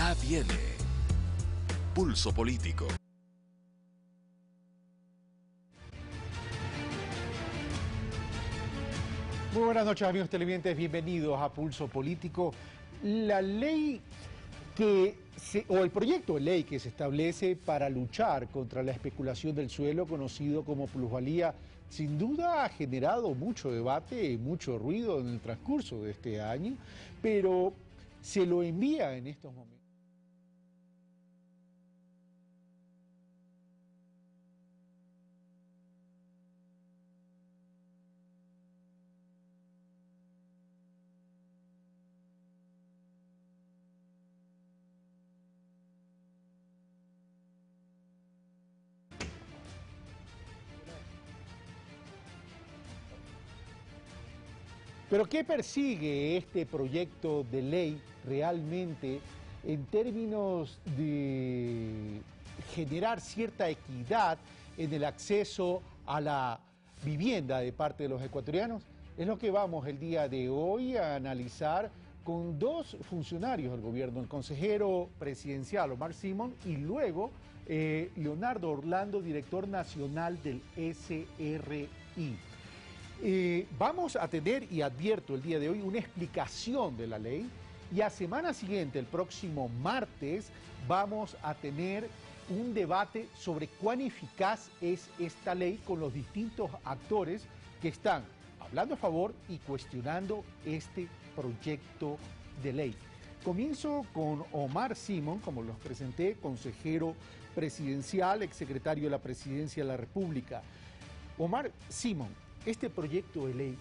Ya viene Pulso Político. Muy buenas noches, amigos televidentes, bienvenidos a Pulso Político. La ley o el proyecto de ley que se establece para luchar contra la especulación del suelo, conocido como plusvalía, sin duda ha generado mucho debate y mucho ruido en el transcurso de este año, pero se lo envía en estos momentos. Pero ¿qué persigue este proyecto de ley realmente en términos de generar cierta equidad en el acceso a la vivienda de parte de los ecuatorianos? Es lo que vamos el día de hoy a analizar con dos funcionarios del gobierno, el consejero presidencial Omar Simón y luego Leonardo Orlando, director nacional del SRI. Vamos a tener, y advierto el día de hoy, una explicación de la ley, y a semana siguiente, el próximo martes, vamos a tener un debate sobre cuán eficaz es esta ley con los distintos actores que están hablando a favor y cuestionando este proyecto de ley. Comienzo con Omar Simón, como los presenté, consejero presidencial, exsecretario de la Presidencia de la República. Omar Simón, este proyecto de ley,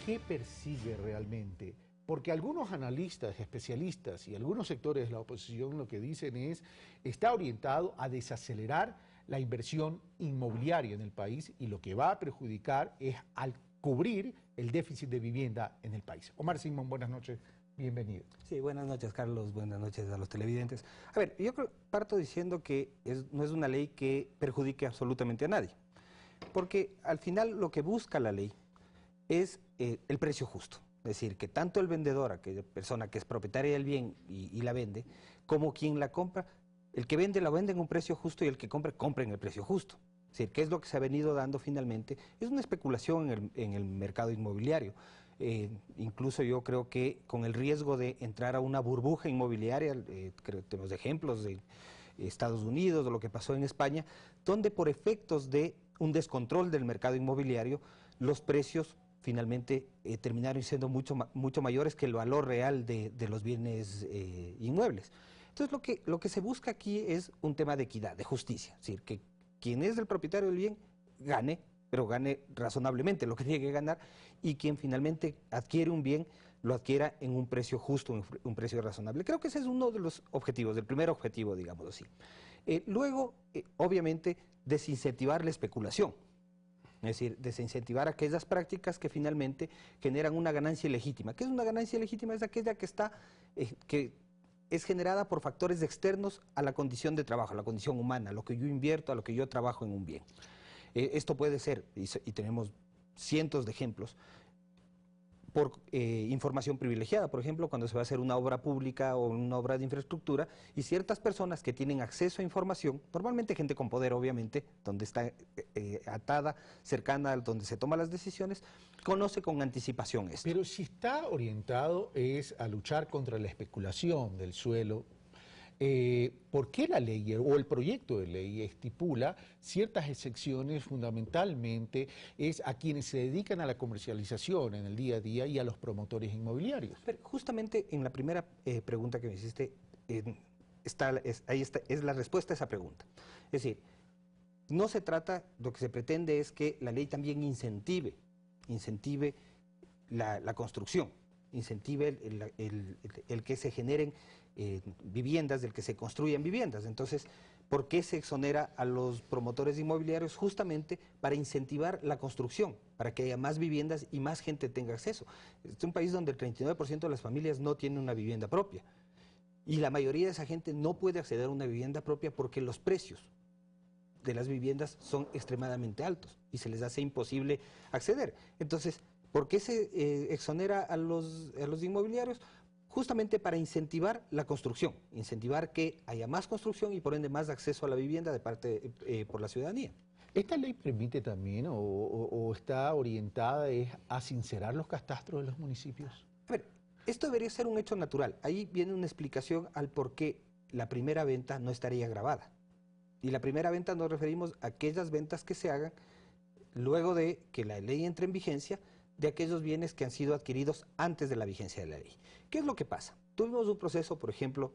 ¿qué persigue realmente? Porque algunos analistas, especialistas y algunos sectores de la oposición lo que dicen es, está orientado a desacelerar la inversión inmobiliaria en el país y lo que va a perjudicar es al cubrir el déficit de vivienda en el país. Omar Simón, buenas noches, bienvenido. Sí, buenas noches, Carlos, buenas noches a los televidentes. A ver, yo parto diciendo que no es una ley que perjudique absolutamente a nadie. Porque al final lo que busca la ley es el precio justo. Es decir, que tanto el vendedor, aquella persona que es propietaria del bien y la vende, como quien la compra, el que vende la vende en un precio justo y el que compra en el precio justo. Es decir, ¿qué es lo que se ha venido dando finalmente? Es una especulación en el mercado inmobiliario. Incluso yo creo que con el riesgo de entrar a una burbuja inmobiliaria, creo que tenemos ejemplos de Estados Unidos, de lo que pasó en España, donde por efectos de un descontrol del mercado inmobiliario, los precios finalmente terminaron siendo mucho mayores que el valor real de los bienes inmuebles. Entonces lo que se busca aquí es un tema de equidad, de justicia, es decir, que quien es el propietario del bien gane, pero gane razonablemente lo que tiene que ganar, y quien finalmente adquiere un bien lo adquiera en un precio justo, un precio razonable. Creo que ese es uno de los objetivos, del primer objetivo, digamos así. Luego, obviamente, desincentivar la especulación, es decir, desincentivar aquellas prácticas que finalmente generan una ganancia ilegítima. ¿Qué es una ganancia ilegítima? Es aquella que es generada por factores externos a la condición de trabajo, a la condición humana, a lo que yo invierto, a lo que yo trabajo en un bien. Esto puede ser, y tenemos cientos de ejemplos, por información privilegiada, por ejemplo, cuando se va a hacer una obra pública o una obra de infraestructura, y ciertas personas que tienen acceso a información, normalmente gente con poder, obviamente, donde está atada, cercana a donde se toman las decisiones, conoce con anticipación esto. Pero si está orientado es a luchar contra la especulación del suelo, ¿por qué la ley o el proyecto de ley estipula ciertas excepciones? Fundamentalmente es a quienes se dedican a la comercialización en el día a día y a los promotores inmobiliarios? Pero justamente en la primera pregunta que me hiciste, ahí es la respuesta a esa pregunta. Es decir, no se trata, lo que se pretende es que la ley también incentive la construcción, incentive el que se generen viviendas, del que se construyan viviendas. Entonces, ¿por qué se exonera a los promotores inmobiliarios? Justamente para incentivar la construcción, para que haya más viviendas y más gente tenga acceso. Es un país donde el 39% de las familias no tiene una vivienda propia, y la mayoría de esa gente no puede acceder a una vivienda propia porque los precios de las viviendas son extremadamente altos y se les hace imposible acceder. Entonces, ¿por qué se exonera a los inmobiliarios? justamente para incentivar la construcción, incentivar que haya más construcción y por ende más acceso a la vivienda de parte por la ciudadanía. ¿Esta ley permite también o está orientada a sincerar los catastros de los municipios? A ver, esto debería ser un hecho natural. Ahí viene una explicación al por qué la primera venta no estaría grabada. Y la primera venta nos referimos a aquellas ventas que se hagan luego de que la ley entre en vigencia de aquellos bienes que han sido adquiridos antes de la vigencia de la ley. ¿Qué es lo que pasa? Tuvimos un proceso, por ejemplo,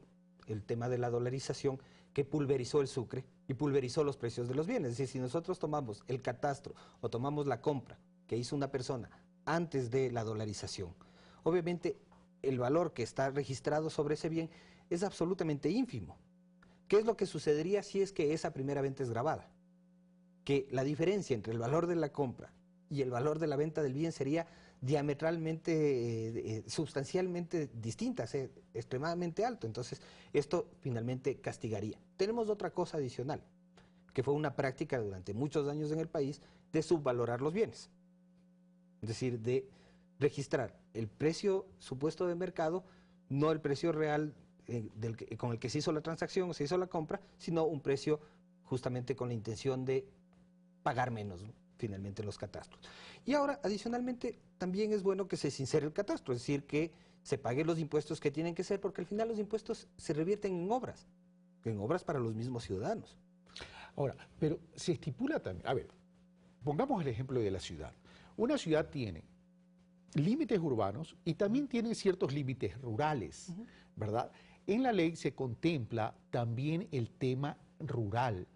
el tema de la dolarización, que pulverizó el sucre y pulverizó los precios de los bienes. Es decir, si nosotros tomamos el catastro o tomamos la compra que hizo una persona antes de la dolarización, obviamente el valor que está registrado sobre ese bien es absolutamente ínfimo. ¿Qué es lo que sucedería si es que esa primera venta es gravada? Que la diferencia entre el valor de la compra y el valor de la venta del bien sería diametralmente, sustancialmente distinta, extremadamente alto. Entonces, esto finalmente castigaría. Tenemos otra cosa adicional, que fue una práctica durante muchos años en el país de subvalorar los bienes. Es decir, de registrar el precio supuesto de mercado, no el precio real con el que se hizo la transacción o se hizo la compra, sino un precio justamente con la intención de pagar menos, ¿no? Finalmente los catastros. Y ahora, adicionalmente, también es bueno que se sincere el catastro, es decir, que se paguen los impuestos que tienen que ser, porque al final los impuestos se revierten en obras para los mismos ciudadanos. Ahora, pero se estipula también, a ver, pongamos el ejemplo de la ciudad. Una ciudad tiene límites urbanos y también tiene ciertos límites rurales, ¿verdad? En la ley se contempla también el tema rural.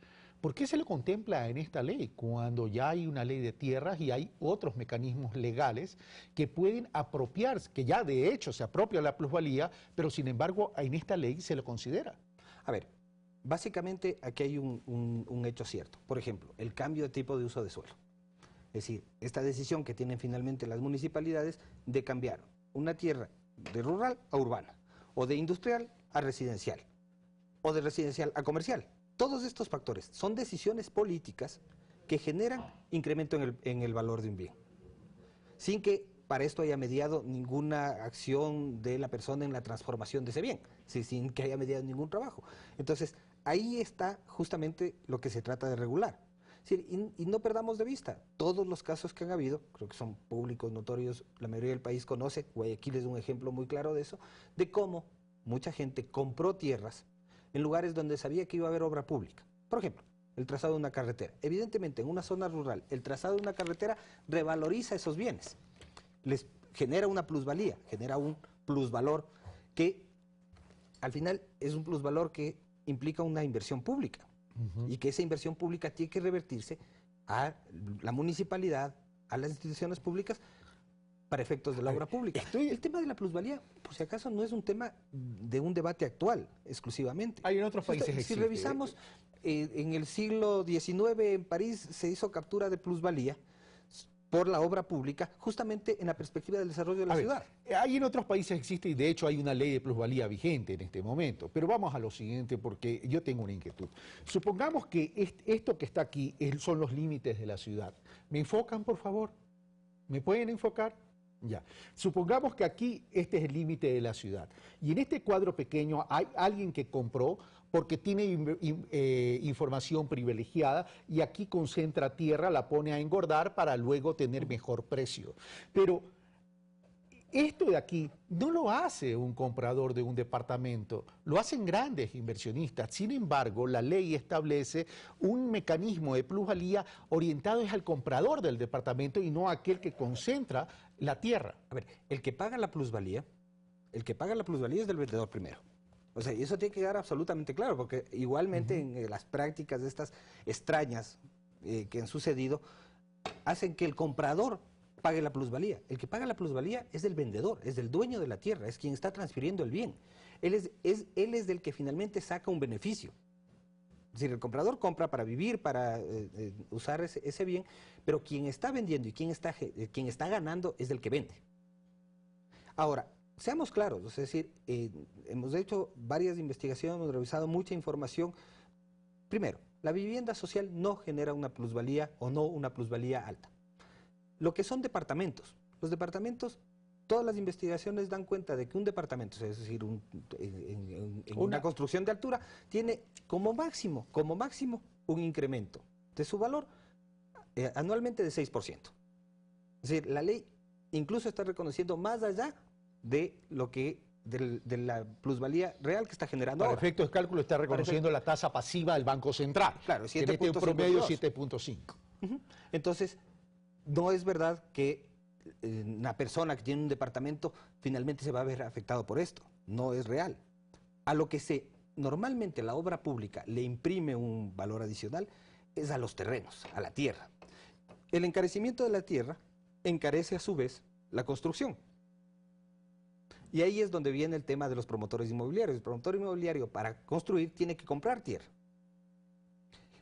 ¿Por qué se lo contempla en esta ley cuando ya hay una ley de tierras y hay otros mecanismos legales que pueden apropiarse, que ya de hecho se apropia la plusvalía, pero sin embargo en esta ley se lo considera? A ver, básicamente aquí hay un hecho cierto. Por ejemplo, el cambio de tipo de uso de suelo. Es decir, esta decisión que tienen finalmente las municipalidades de cambiar una tierra de rural a urbana, o de industrial a residencial, o de residencial a comercial. Todos estos factores son decisiones políticas que generan incremento en el valor de un bien, sin que para esto haya mediado ninguna acción de la persona en la transformación de ese bien, sin que haya mediado ningún trabajo. Entonces, ahí está justamente lo que se trata de regular. Es decir, y no perdamos de vista, todos los casos que han habido, creo que son públicos, notorios, la mayoría del país conoce, Guayaquil es un ejemplo muy claro de eso, de cómo mucha gente compró tierras en lugares donde sabía que iba a haber obra pública. Por ejemplo, el trazado de una carretera. Evidentemente, en una zona rural, el trazado de una carretera revaloriza esos bienes. Les genera una plusvalía, genera un plusvalor que al final es un plusvalor que implica una inversión pública. Y que esa inversión pública tiene que revertirse a la municipalidad, a las instituciones públicas, para efectos de la obra pública. El tema de la plusvalía, por si acaso, no es un tema de un debate actual exclusivamente. Hay en otros países. Si revisamos, en el siglo XIX en París se hizo captura de plusvalía por la obra pública, justamente en la perspectiva del desarrollo de la ciudad. Hay en otros países existe y de hecho hay una ley de plusvalía vigente en este momento. Pero vamos a lo siguiente porque yo tengo una inquietud. Supongamos que esto que está aquí son los límites de la ciudad. ¿Me enfocan, por favor? ¿Me pueden enfocar? Ya. Supongamos que aquí este es el límite de la ciudad. Y en este cuadro pequeño hay alguien que compró porque tiene información privilegiada y aquí concentra tierra, la pone a engordar para luego tener mejor precio. Pero esto de aquí no lo hace un comprador de un departamento, lo hacen grandes inversionistas. Sin embargo, la ley establece un mecanismo de plusvalía orientado al comprador del departamento y no a aquel que concentra la tierra. A ver, el que paga la plusvalía es del vendedor primero. O sea, y eso tiene que quedar absolutamente claro, porque igualmente en las prácticas de estas extrañas que han sucedido, hacen que el comprador pague la plusvalía. El que paga la plusvalía es el vendedor, es el dueño de la tierra, es quien está transfiriendo el bien. Él es del que finalmente saca un beneficio. Es decir, el comprador compra para vivir, para usar ese bien, pero quien está vendiendo y quien está ganando es el que vende. Ahora, seamos claros, es decir, hemos hecho varias investigaciones, hemos revisado mucha información. Primero, la vivienda social no genera una plusvalía o no una plusvalía alta. Lo que son departamentos, los departamentos todas las investigaciones dan cuenta de que un departamento, es decir, en una construcción de altura, tiene como máximo un incremento de su valor anualmente de 6%. Es decir, la ley incluso está reconociendo más allá de lo que de la plusvalía real que está generando Para ahora. efectos de cálculo está reconociendo la tasa pasiva del Banco Central. Claro, que en este promedio 7.52. 7.5. Entonces, no es verdad que una persona que tiene un departamento finalmente se va a ver afectado por esto. No es real. A lo que normalmente la obra pública le imprime un valor adicional es a los terrenos, a la tierra. El encarecimiento de la tierra encarece a su vez la construcción. Y ahí es donde viene el tema de los promotores inmobiliarios. El promotor inmobiliario para construir tiene que comprar tierra.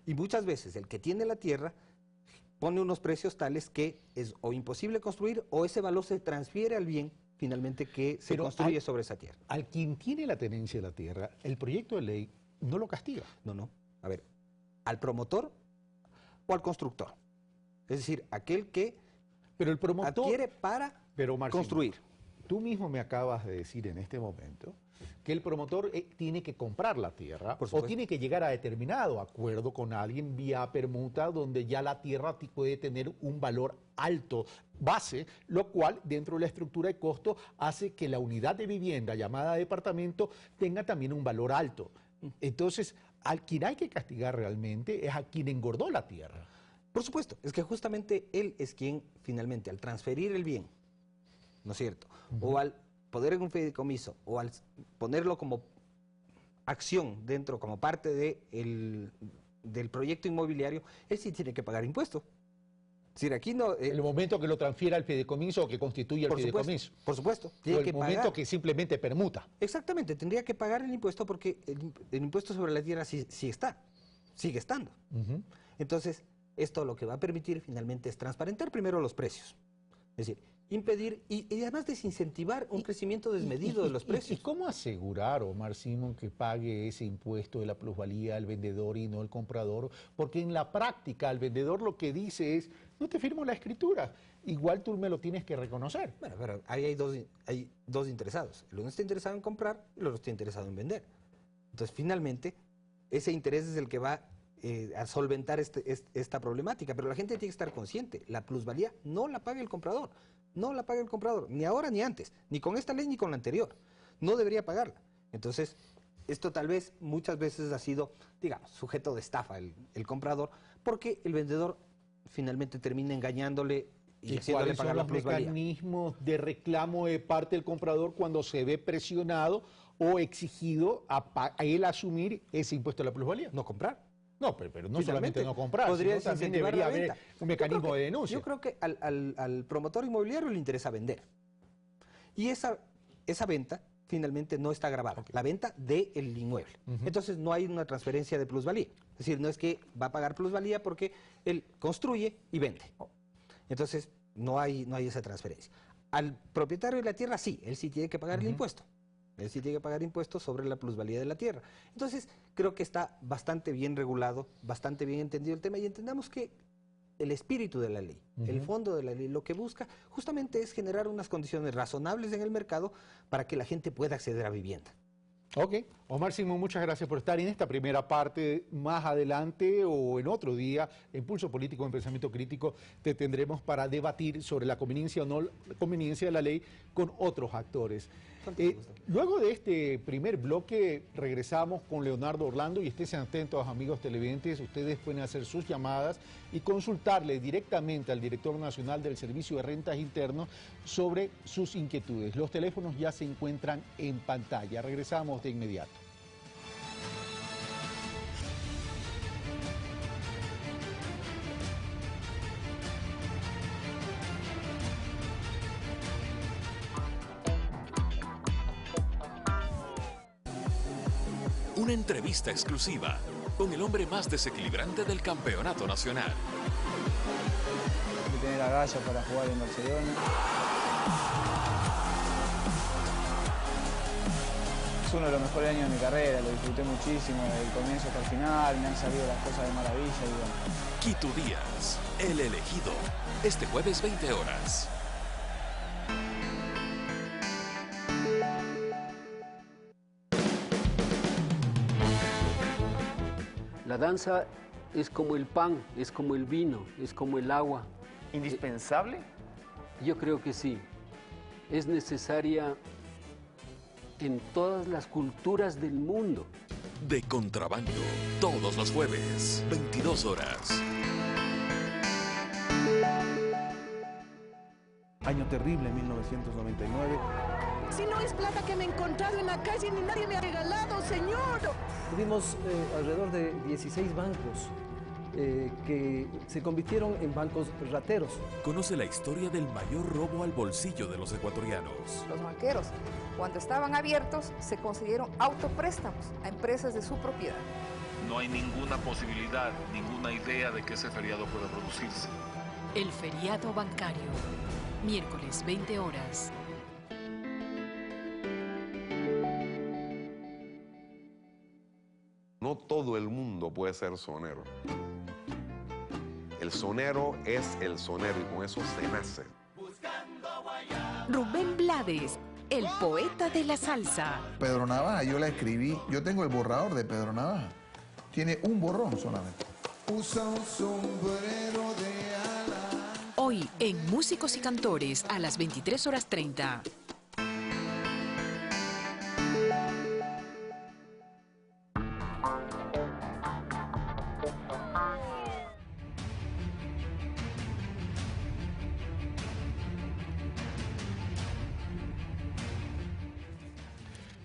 Y muchas veces el que tiene la tierra pone unos precios tales que es o imposible construir o ese valor se transfiere al bien finalmente que se construye sobre esa tierra. Al quien tiene la tenencia de la tierra, el proyecto de ley no lo castiga. No. A ver, al promotor o al constructor. Es decir, aquel que Pero el promotor adquiere para construir. Tú mismo me acabas de decir en este momento que el promotor tiene que comprar la tierra o tiene que llegar a determinado acuerdo con alguien vía permuta donde ya la tierra puede tener un valor alto base, lo cual dentro de la estructura de costo hace que la unidad de vivienda llamada departamento tenga también un valor alto. Entonces, al quien hay que castigar realmente es a quien engordó la tierra. Por supuesto, es que justamente él es quien finalmente al transferir el bien, ¿no es cierto? O al poner en un fideicomiso o al ponerlo como acción dentro, como parte del proyecto inmobiliario, él sí tiene que pagar impuestos. Es decir, aquí no... el momento que lo transfiera al fideicomiso o que constituya el fideicomiso. Por supuesto. Tiene que pagar. El momento que simplemente permuta. Exactamente, tendría que pagar el impuesto porque el impuesto sobre la tierra sí está, sigue estando. Entonces, esto lo que va a permitir finalmente es transparentar primero los precios. Es decir, impedir y además desincentivar un crecimiento desmedido de los precios. ¿Y cómo asegurar, Omar Simón, que pague ese impuesto de la plusvalía al vendedor y no al comprador? Porque en la práctica el vendedor lo que dice es, no te firmo la escritura, igual tú me lo tienes que reconocer. Bueno, pero ahí hay dos interesados. El uno está interesado en comprar y el otro está interesado en vender. Entonces, finalmente, ese interés es el que va a solventar esta problemática. Pero la gente tiene que estar consciente, la plusvalía no la paga el comprador. No la paga el comprador, ni ahora ni antes, ni con esta ley ni con la anterior. No debería pagarla. Entonces, esto tal vez muchas veces ha sido, digamos, sujeto de estafa el comprador, porque el vendedor finalmente termina engañándole y haciéndole pagar la plusvalía. ¿Cuáles son los mecanismos de reclamo de parte del comprador cuando se ve presionado o exigido a él asumir ese impuesto a la plusvalía? No comprar. No, pero no solamente no comprar, sino también debería haber un mecanismo de denuncia. Yo creo que al promotor inmobiliario le interesa vender. Y esa venta finalmente no está grabada, la venta del inmueble. Entonces no hay una transferencia de plusvalía. Es decir, no es que va a pagar plusvalía porque él construye y vende. Entonces no hay esa transferencia. Al propietario de la tierra sí, él sí tiene que pagar el impuesto. Él sí tiene que pagar impuestos sobre la plusvalía de la tierra. Entonces, creo que está bastante bien regulado, bastante bien entendido el tema y entendamos que el espíritu de la ley, el fondo de la ley, lo que busca justamente es generar unas condiciones razonables en el mercado para que la gente pueda acceder a vivienda. Ok. Omar Simón, muchas gracias por estar en esta primera parte. Más adelante o en otro día, en Pulso Político en Pensamiento Crítico, te tendremos para debatir sobre la conveniencia o no conveniencia de la ley con otros actores. Luego de este primer bloque regresamos con Leonardo Orlando y estén atentos, amigos televidentes, ustedes pueden hacer sus llamadas y consultarle directamente al director nacional del Servicio de Rentas Internos sobre sus inquietudes. Los teléfonos ya se encuentran en pantalla. Regresamos de inmediato. Una entrevista exclusiva con el hombre más desequilibrante del campeonato nacional. Hay que tener agallas para jugar en Barcelona. Es uno de los mejores años de mi carrera, lo disfruté muchísimo, desde el comienzo hasta el final, me han salido las cosas de maravilla y bueno. Quito Díaz, el elegido, este jueves 20 horas. La danza es como el pan, es como el vino, es como el agua. ¿Indispensable? Yo creo que sí. Es necesaria en todas las culturas del mundo. De Contrabando, todos los jueves, 22 horas. Año terrible, 1999. Si no es plata que me he encontrado en la calle, ni nadie me ha regalado, señor. Tuvimos alrededor de 16 bancos que se convirtieron en bancos rateros. Conoce la historia del mayor robo al bolsillo de los ecuatorianos. Los banqueros, cuando estaban abiertos, se concedieron autopréstamos a empresas de su propiedad. No hay ninguna posibilidad, ninguna idea de que ese feriado pueda producirse. El feriado bancario, miércoles 20 horas. No todo el mundo puede ser sonero. El sonero es el sonero y con eso se nace. Rubén Blades, el poeta de la salsa. Pedro Navaja, yo la escribí, yo tengo el borrador de Pedro Navaja. Tiene un borrón solamente. Usa un sombrero de ala. Hoy en Músicos y Cantores a las 23:30.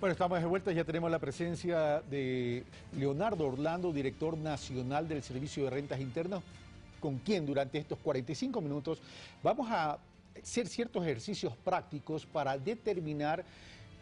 Bueno, estamos de vuelta, ya tenemos la presencia de Leonardo Orlando, director nacional del Servicio de Rentas Internas, con quien durante estos 45 minutos vamos a hacer ciertos ejercicios prácticos para determinar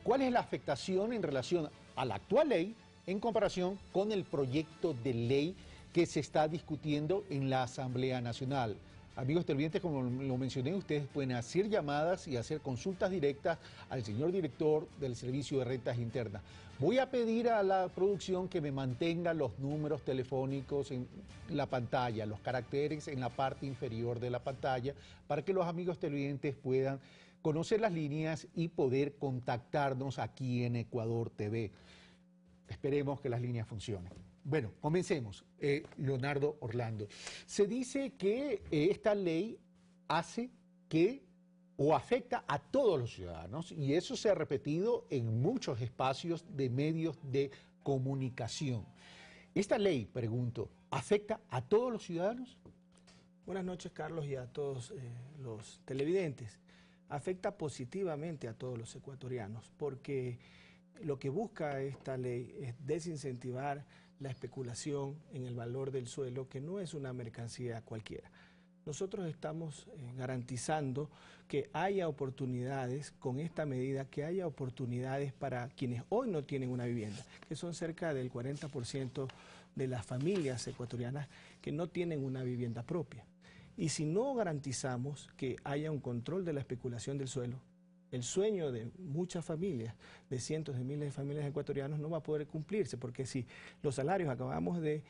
cuál es la afectación en relación a la actual ley en comparación con el proyecto de ley que se está discutiendo en la Asamblea Nacional. Amigos televidentes, como lo mencioné, ustedes pueden hacer llamadas y hacer consultas directas al señor director del Servicio de Rentas Internas. Voy a pedir a la producción que me mantenga los números telefónicos en la pantalla, los caracteres en la parte inferior de la pantalla, para que los amigos televidentes puedan conocer las líneas y poder contactarnos aquí en Ecuador TV. Esperemos que las líneas funcionen. Bueno, comencemos. Leonardo Orlando. Se dice que esta ley hace que o afecta a todos los ciudadanos y eso se ha repetido en muchos espacios de medios de comunicación. ¿Esta ley, pregunto, afecta a todos los ciudadanos? Buenas noches, Carlos, y a todos los televidentes. Afecta positivamente a todos los ecuatorianos porque lo que busca esta ley es desincentivar la especulación en el valor del suelo, que no es una mercancía cualquiera. Nosotros estamos garantizando que haya oportunidades con esta medida, que haya oportunidades para quienes hoy no tienen una vivienda, que son cerca del 40% de las familias ecuatorianas que no tienen una vivienda propia. Y si no garantizamos que haya un control de la especulación del suelo, el sueño de muchas familias, de cientos de miles de familias ecuatorianas, no va a poder cumplirse, porque si los salarios acabamos de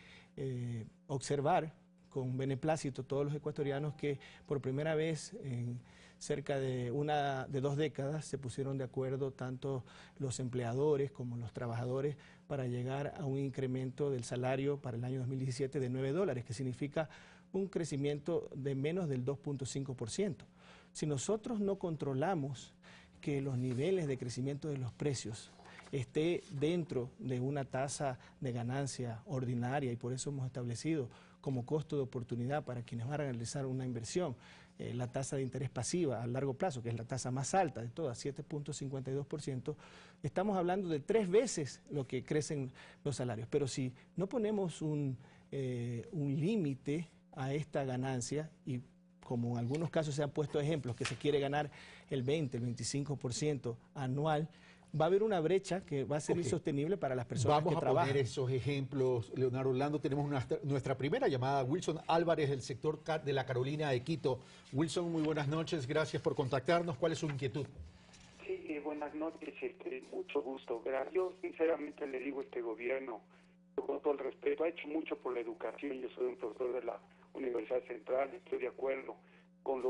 observar con beneplácito todos los ecuatorianos que por primera vez en cerca de 2 décadas se pusieron de acuerdo tanto los empleadores como los trabajadores para llegar a un incremento del salario para el año 2017 de $9, que significa un crecimiento de menos del 2.5%. Si nosotros no controlamos que los niveles de crecimiento de los precios esté dentro de una tasa de ganancia ordinaria, y por eso hemos establecido como costo de oportunidad para quienes van a realizar una inversión la tasa de interés pasiva a largo plazo, que es la tasa más alta de todas, 7.52%, estamos hablando de 3 veces lo que crecen los salarios. Pero si no ponemos un límite a esta ganancia, y como en algunos casos se han puesto ejemplos, que se quiere ganar el 20, el 25% anual, va a haber una brecha que va a ser insostenible para las personas que trabajan. Vamos a poner esos ejemplos, Leonardo Orlando. Tenemos nuestra primera llamada, Wilson Álvarez, del sector de la Carolina de Quito. Wilson, muy buenas noches, gracias por contactarnos. ¿Cuál es su inquietud? Sí, buenas noches, mucho gusto. Yo sinceramente le digo a este gobierno, con todo el respeto, ha hecho mucho por la educación. Yo soy un profesor de la Universidad Central, estoy de acuerdo con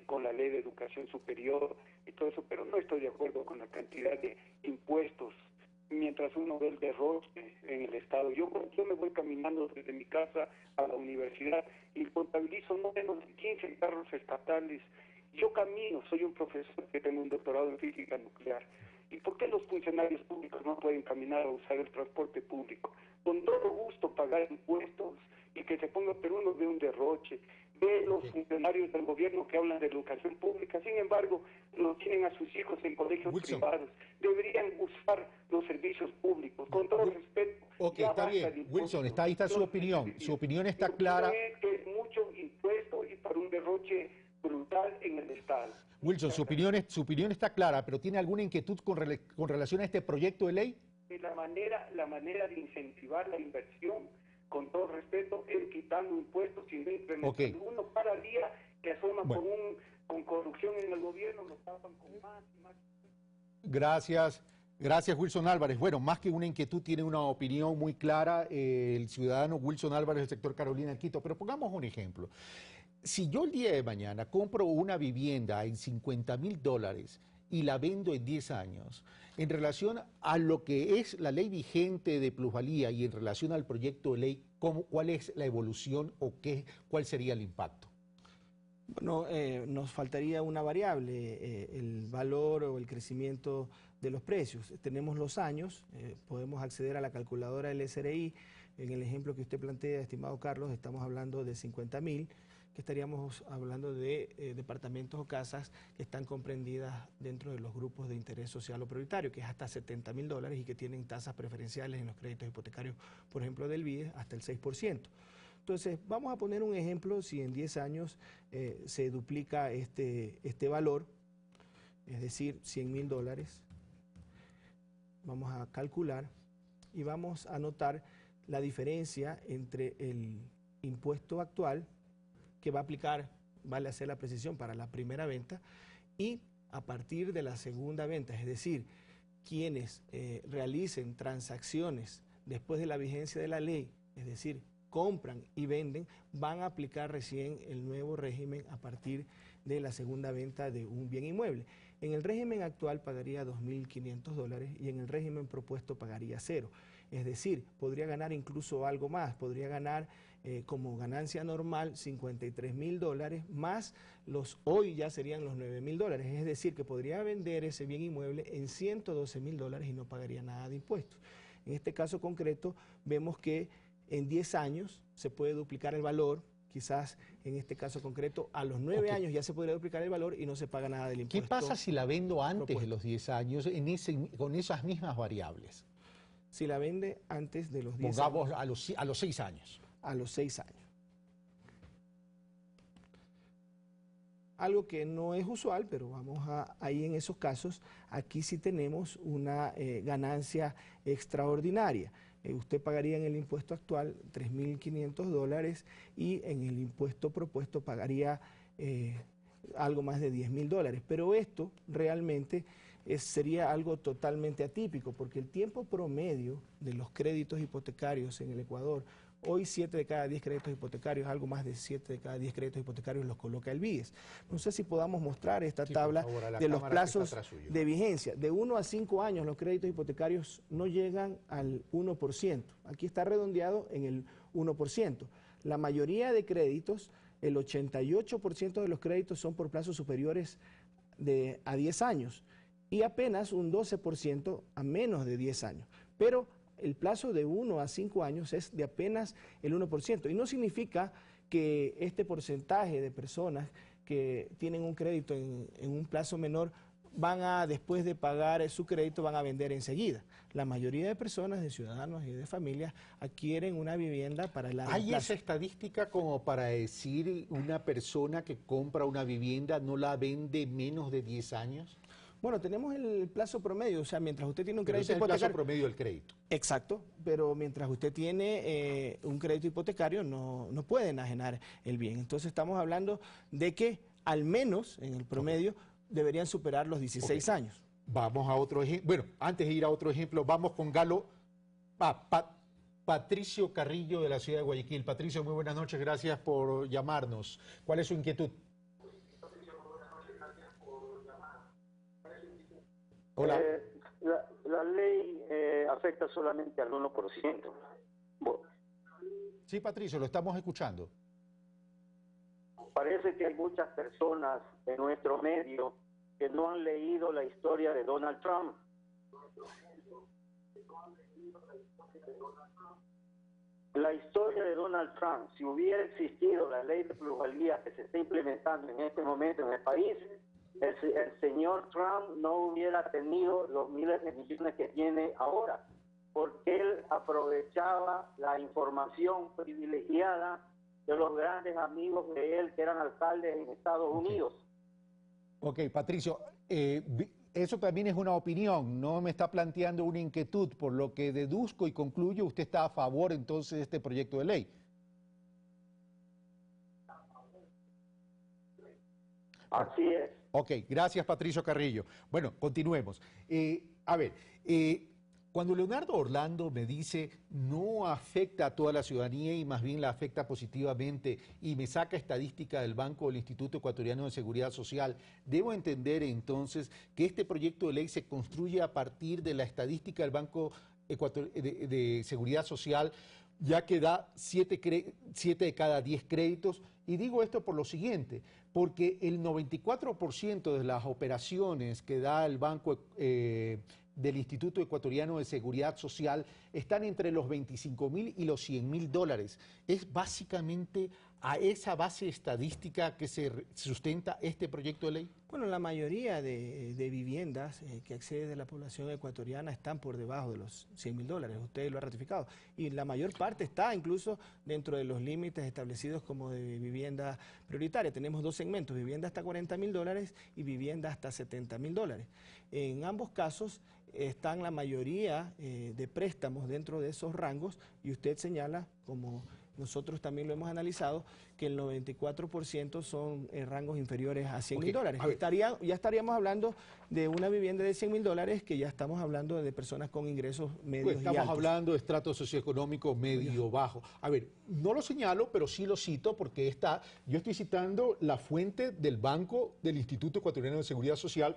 con la ley de educación superior y todo eso, pero no estoy de acuerdo con la cantidad de impuestos mientras uno ve el derroche en el Estado. Yo me voy caminando desde mi casa a la universidad y contabilizo no menos de 15 carros estatales. Yo camino, soy un profesor que tengo un doctorado en física nuclear. ¿Y por qué los funcionarios públicos no pueden caminar a usar el transporte público? Con todo gusto pagar impuestos y que se ponga, pero uno ve un derroche, ve los funcionarios del gobierno que hablan de educación pública, sin embargo, lo tienen a sus hijos en colegios privados. Deberían usar los servicios públicos, con todo respeto. Ok, está bien. Wilson, ahí está su opinión. Su opinión está clara. Que es mucho impuesto y para un derroche brutal en el Estado. Wilson, su opinión está clara, pero ¿tiene alguna inquietud con relación a este proyecto de ley? La manera de incentivar la inversión, con todo respeto, es quitando impuestos y no incrementando. Okay. Uno cada día que asoma con corrupción en el gobierno, lo tapan con más y más. Gracias, Wilson Álvarez. Bueno, más que una inquietud, tiene una opinión muy clara el ciudadano Wilson Álvarez del sector Carolina en Quito. Pero pongamos un ejemplo. Si yo el día de mañana compro una vivienda en $50,000 y la vendo en 10 años, en relación a lo que es la ley vigente de plusvalía y en relación al proyecto de ley, ¿cuál es la evolución o cuál sería el impacto? Bueno, nos faltaría una variable, el valor o el crecimiento de los precios. Tenemos los años, podemos acceder a la calculadora del SRI. En el ejemplo que usted plantea, estimado Carlos, estamos hablando de 50.000, que estaríamos hablando de departamentos o casas que están comprendidas dentro de los grupos de interés social o prioritario, que es hasta $70.000 y que tienen tasas preferenciales en los créditos hipotecarios, por ejemplo, del BID, hasta el 6%. Entonces, vamos a poner un ejemplo, si en 10 años se duplica este valor, es decir, $100.000, vamos a calcular y vamos a notar la diferencia entre el impuesto actual que va a aplicar, vale hacer la precisión, para la primera venta y a partir de la segunda venta, es decir, quienes realicen transacciones después de la vigencia de la ley, es decir, compran y venden, van a aplicar recién el nuevo régimen a partir de la segunda venta de un bien inmueble. En el régimen actual pagaría $2.500 y en el régimen propuesto pagaría 0. Es decir, podría ganar incluso algo más, podría ganar como ganancia normal $53.000 más hoy ya serían los $9.000. Es decir, que podría vender ese bien inmueble en $112.000 y no pagaría nada de impuestos. En este caso concreto vemos que en 10 años se puede duplicar el valor, quizás en este caso concreto a los 9 años ya se podría duplicar el valor y no se paga nada del impuesto. ¿Qué pasa si la vendo antes de los 10 años con esas mismas variables? Si la vende antes de los 10 años. Pongamos a los 6 años. A los 6 años. Algo que no es usual, pero vamos ahí en esos casos, aquí sí tenemos una ganancia extraordinaria. Usted pagaría en el impuesto actual $3.500 y en el impuesto propuesto pagaría algo más de $10.000. Pero esto realmente sería algo totalmente atípico, porque el tiempo promedio de los créditos hipotecarios en el Ecuador, hoy 7 de cada 10 créditos hipotecarios, algo más de 7 de cada 10 créditos hipotecarios los coloca el BIES. No sé si podamos mostrar esta tabla de los plazos de vigencia. De 1 a 5 años los créditos hipotecarios no llegan al 1%. Aquí está redondeado en el 1%. La mayoría de créditos, el 88% de los créditos son por plazos superiores a 10 años y apenas un 12% a menos de 10 años. Pero el plazo de 1 a 5 años es de apenas el 1%. Y no significa que este porcentaje de personas que tienen un crédito en un plazo menor después de pagar su crédito, van a vender enseguida. La mayoría de personas, de ciudadanos y de familias, adquieren una vivienda para el largo plazo. ¿Hay esa estadística como para decir una persona que compra una vivienda no la vende menos de 10 años? Bueno, tenemos el plazo promedio, o sea, mientras usted tiene un crédito hipotecario... es el plazo promedio del crédito. Exacto, pero mientras usted tiene un crédito hipotecario no puede enajenar el bien. Entonces estamos hablando de que al menos en el promedio deberían superar los 16 años. Vamos a otro ejemplo. Bueno, antes de ir a otro ejemplo, vamos con Patricio Carrillo de la ciudad de Guayaquil. Patricio, muy buenas noches, gracias por llamarnos. ¿Cuál es su inquietud? Hola. la ley afecta solamente al 1%. Bueno, sí, Patricio, lo estamos escuchando. parece que hay muchas personas en nuestro medio que no han leído la historia de Donald Trump. La historia de Donald Trump, si hubiera existido la ley de plusvalía que se está implementando en este momento en el país, el señor Trump no hubiera tenido los miles de millones que tiene ahora, porque él aprovechaba la información privilegiada de los grandes amigos de él que eran alcaldes en Estados Unidos. Ok, Patricio, eso también es una opinión, no me está planteando una inquietud, por lo que deduzco y concluyo, usted está a favor entonces de este proyecto de ley. Así es. Ok, gracias Patricio Carrillo. Bueno, continuemos. Cuando Leonardo Orlando me dice no afecta a toda la ciudadanía y más bien la afecta positivamente y me saca estadística del Banco del Instituto Ecuatoriano de Seguridad Social, debo entender entonces que este proyecto de ley se construye a partir de la estadística del Banco de Seguridad Social, ya que da 7 de cada 10 créditos. Y digo esto por lo siguiente, porque el 94% de las operaciones que da el Banco del Instituto Ecuatoriano de Seguridad Social están entre los 25.000 y los 100.000 dólares. Es básicamente a esa base estadística que se sustenta este proyecto de ley. Bueno, la mayoría de viviendas que accede de la población ecuatoriana están por debajo de los 100.000 dólares, usted lo ha ratificado, y la mayor parte está incluso dentro de los límites establecidos como de vivienda prioritaria. Tenemos dos segmentos, vivienda hasta 40.000 dólares y vivienda hasta 70.000 dólares. En ambos casos están la mayoría de préstamos dentro de esos rangos y usted señala, como nosotros también lo hemos analizado, que el 94% son rangos inferiores a 100.000 dólares. Ya estaríamos hablando de una vivienda de 100.000 dólares, que ya estamos hablando de personas con ingresos medios y altos. Estamos hablando de estrato socioeconómico medio bajo. A ver, no lo señalo, pero sí lo cito porque yo estoy citando la fuente del Banco del Instituto Ecuatoriano de Seguridad Social,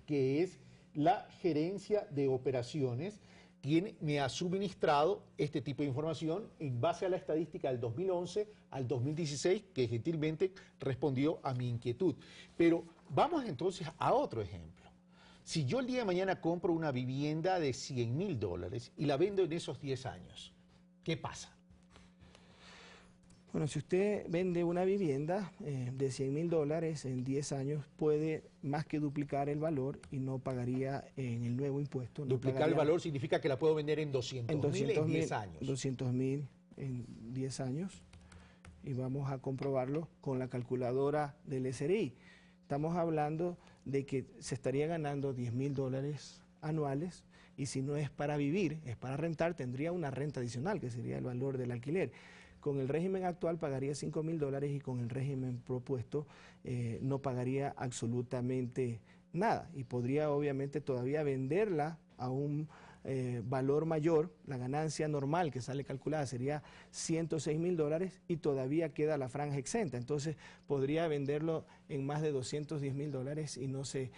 que es la gerencia de operaciones, quien me ha suministrado este tipo de información en base a la estadística del 2011 al 2016, que gentilmente respondió a mi inquietud. Pero vamos entonces a otro ejemplo. Si yo el día de mañana compro una vivienda de 100.000 dólares y la vendo en esos 10 años, ¿qué pasa? Bueno, si usted vende una vivienda de 100.000 dólares en 10 años, puede más que duplicar el valor y no pagaría en el nuevo impuesto. Duplicar el valor significa que la puedo vender en 200.000 en 10 años. 200.000 en 10 años. Y vamos a comprobarlo con la calculadora del SRI. Estamos hablando de que se estaría ganando 10.000 dólares anuales, y si no es para vivir, es para rentar, tendría una renta adicional, que sería el valor del alquiler. Con el régimen actual pagaría 5.000 dólares y con el régimen propuesto no pagaría absolutamente nada. Y podría obviamente todavía venderla a un valor mayor. La ganancia normal que sale calculada sería 106.000 dólares y todavía queda la franja exenta. Entonces podría venderlo en más de 210.000 dólares y no se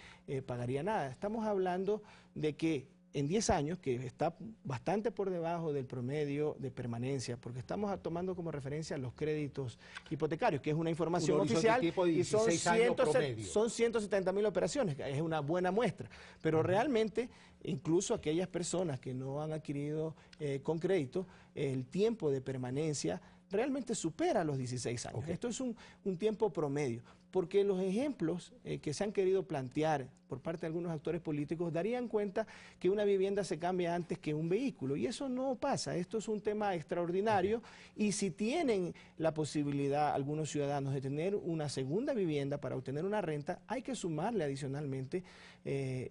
pagaría nada. Estamos hablando de que en 10 años, que está bastante por debajo del promedio de permanencia, porque estamos tomando como referencia los créditos hipotecarios, que es una información oficial, y son 170.000 operaciones, que es una buena muestra. Pero realmente, incluso aquellas personas que no han adquirido con crédito, el tiempo de permanencia realmente supera los 16 años. Esto es un tiempo promedio, porque los ejemplos que se han querido plantear por parte de algunos actores políticos darían cuenta que una vivienda se cambia antes que un vehículo, y eso no pasa. Esto es un tema extraordinario, y si tienen la posibilidad algunos ciudadanos de tener una segunda vivienda para obtener una renta, hay que sumarle adicionalmente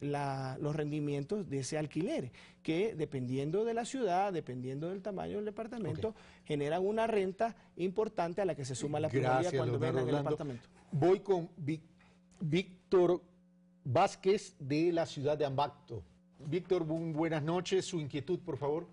los rendimientos de ese alquiler, que dependiendo de la ciudad, dependiendo del tamaño del departamento, generan una renta importante a la que se suma la plusvalía cuando vendan el departamento. Voy con Víctor Vázquez de la ciudad de Ambato. Víctor, buenas noches. Su inquietud, por favor.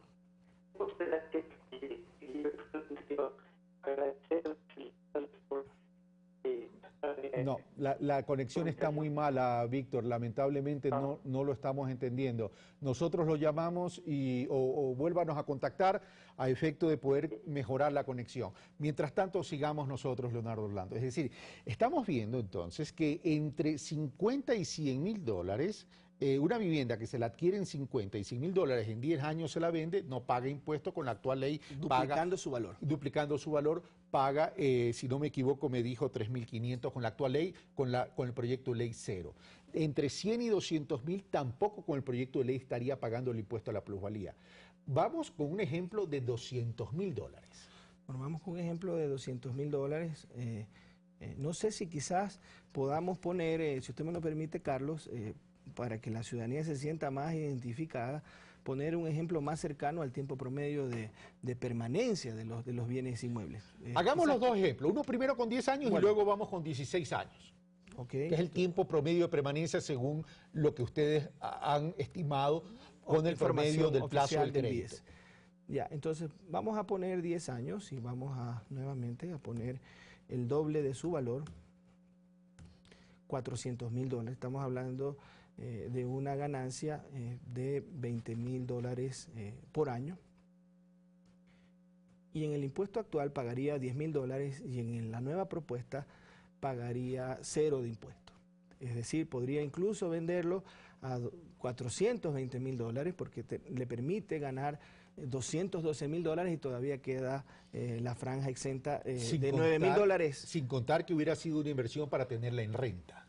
No, la conexión está muy mala, Víctor. Lamentablemente no lo estamos entendiendo. Nosotros lo llamamos o vuélvanos a contactar a efecto de poder mejorar la conexión. Mientras tanto, sigamos nosotros, Leonardo Orlando. Es decir, estamos viendo entonces que entre 50 y 100 mil dólares, una vivienda que se la adquiere en 50 y 100 mil dólares, en 10 años se la vende, no paga impuestos con la actual ley. Duplicando su valor. Duplicando su valor, paga, si no me equivoco, me dijo 3.500 con la actual ley, con el proyecto de ley cero. Entre 100 y 200 mil tampoco con el proyecto de ley estaría pagando el impuesto a la plusvalía. Vamos con un ejemplo de 200 mil dólares. Bueno, vamos con un ejemplo de 200 mil dólares. No sé si quizás podamos poner, si usted me lo permite, Carlos, para que la ciudadanía se sienta más identificada, poner un ejemplo más cercano al tiempo promedio de permanencia de los bienes inmuebles. Hagamos los dos ejemplos, uno primero con 10 años y luego vamos con 16 años, que es el tiempo promedio de permanencia según lo que ustedes han estimado con el promedio del plazo del crédito. Ya, entonces vamos a poner 10 años y vamos nuevamente a poner el doble de su valor, 400 mil dólares. Estamos hablando de una ganancia de 20 mil dólares por año. Y en el impuesto actual pagaría 10 mil dólares y en la nueva propuesta pagaría cero de impuesto. Es decir, podría incluso venderlo a 420 mil dólares porque le permite ganar 212 mil dólares y todavía queda la franja exenta de 9 mil dólares. Sin contar que hubiera sido una inversión para tenerla en renta.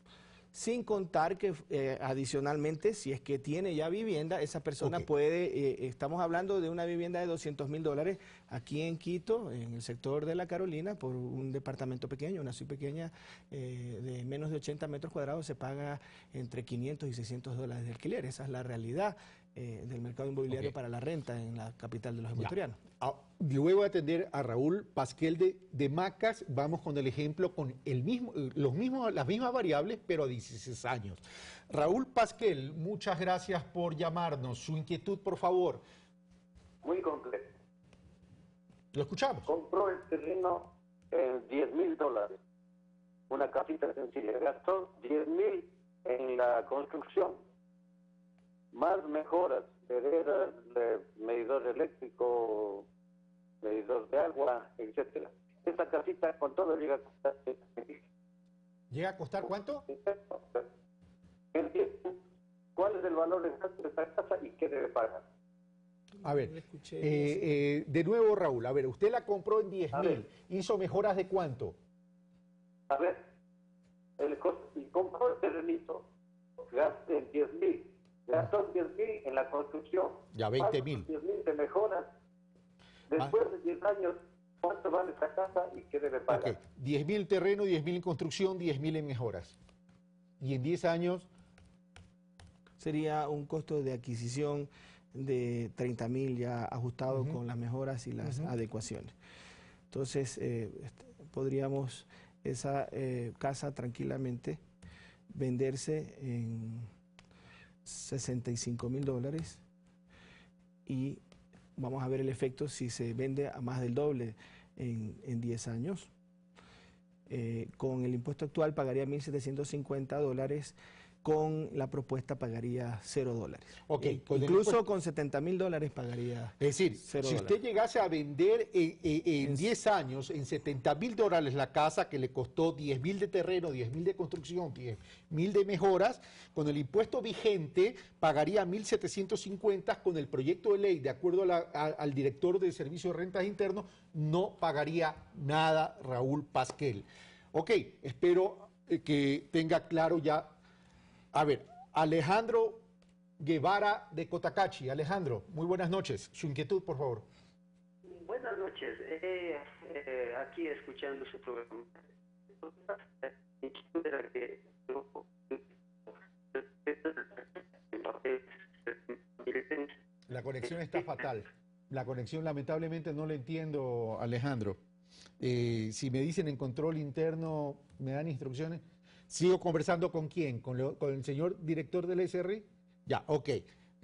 Sin contar que adicionalmente, si es que tiene ya vivienda, esa persona puede, estamos hablando de una vivienda de 200 mil dólares aquí en Quito, en el sector de La Carolina, por un departamento pequeño, una suite pequeña de menos de 80 metros cuadrados, se paga entre 500 y 600 dólares de alquiler. Esa es la realidad del mercado inmobiliario para la renta en la capital de los ecuatorianos. Luego de atender a Raúl Pasquel de Macas, vamos con el ejemplo con las mismas variables, pero a 16 años. Raúl Pasquel, muchas gracias por llamarnos. Su inquietud, por favor. Muy concreto. Lo escuchamos. Compró el terreno en 10 mil dólares, una casita sencilla. Gastó 10 mil en la construcción, más mejoras, veredas, medidor eléctrico, medidor de agua, etcétera. Esa casita con todo llega a costar. ¿Llega a costar cuánto? ¿Cuál es el valor exacto de esta casa y qué debe pagar? A ver, de nuevo Raúl, a ver, usted la compró en 10 mil, ¿hizo mejoras de cuánto? A ver, y compró el terrenito, gasté en 10 mil. Gastó 10 mil en la construcción. Ya 20 mil. 10 mil de mejoras. Después de 10 años, ¿cuánto vale esa casa y qué debe pagar? 10 mil terreno, 10 mil en construcción, 10 mil en mejoras. Y en 10 años sería un costo de adquisición de 30 mil ya ajustado con las mejoras y las adecuaciones. Entonces, podríamos esa casa tranquilamente venderse en 65 mil dólares y vamos a ver el efecto si se vende a más del doble en 10 años. Con el impuesto actual pagaría 1.750 dólares, con la propuesta pagaría 0 dólares. Incluso con 70 mil dólares pagaría. Es decir, 0 si dólares. usted llegase a vender en 10 años, en 70 mil dólares la casa que le costó 10 mil de terreno, 10 mil de construcción, 10 mil de mejoras, con el impuesto vigente pagaría 1.750, con el proyecto de ley, de acuerdo al director del Servicio de Rentas Internos, no pagaría nada Raúl Pasquel. Espero que tenga claro ya. A ver, Alejandro Guevara de Cotacachi. Alejandro, muy buenas noches. Su inquietud, por favor. Buenas noches. Aquí escuchando su programa. La conexión está fatal. La conexión, lamentablemente, no la entiendo, Alejandro. Si me dicen en control interno, ¿me dan instrucciones? ¿Sigo conversando con quién? ¿Con el señor director del SRI? Ya,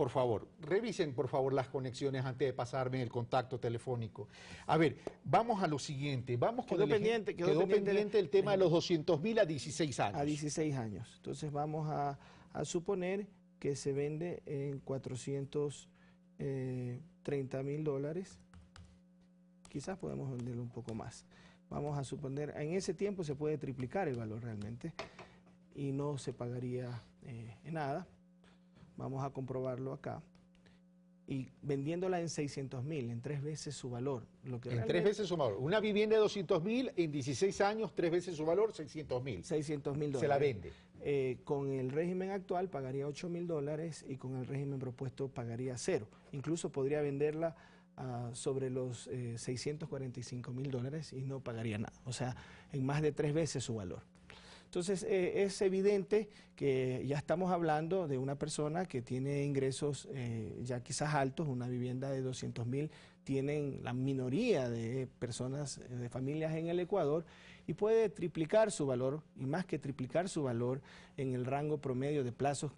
por favor, revisen por favor las conexiones antes de pasarme el contacto telefónico. A ver, vamos a lo siguiente. Vamos con quedó pendiente el tema de los 200.000 a 16 años. A 16 años. Entonces vamos a suponer que se vende en $430.000. Quizás podemos venderlo un poco más. Vamos a suponer, en ese tiempo se puede triplicar el valor realmente y no se pagaría nada. Vamos a comprobarlo acá. Y vendiéndola en 600.000, en 3 veces su valor. En 3 veces su valor. Una vivienda de 200.000 en 16 años, 3 veces su valor, 600.000. 600.000 dólares. Se la vende. Con el régimen actual pagaría $8.000 y con el régimen propuesto pagaría 0. Incluso podría venderla sobre los $645.000 y no pagaría nada. O sea, en más de 3 veces su valor. Entonces, es evidente que ya estamos hablando de una persona que tiene ingresos ya quizás altos. Una vivienda de 200.000 tienen la minoría de personas, de familias en el Ecuador, y puede triplicar su valor, y más que triplicar su valor, en el rango promedio de plazos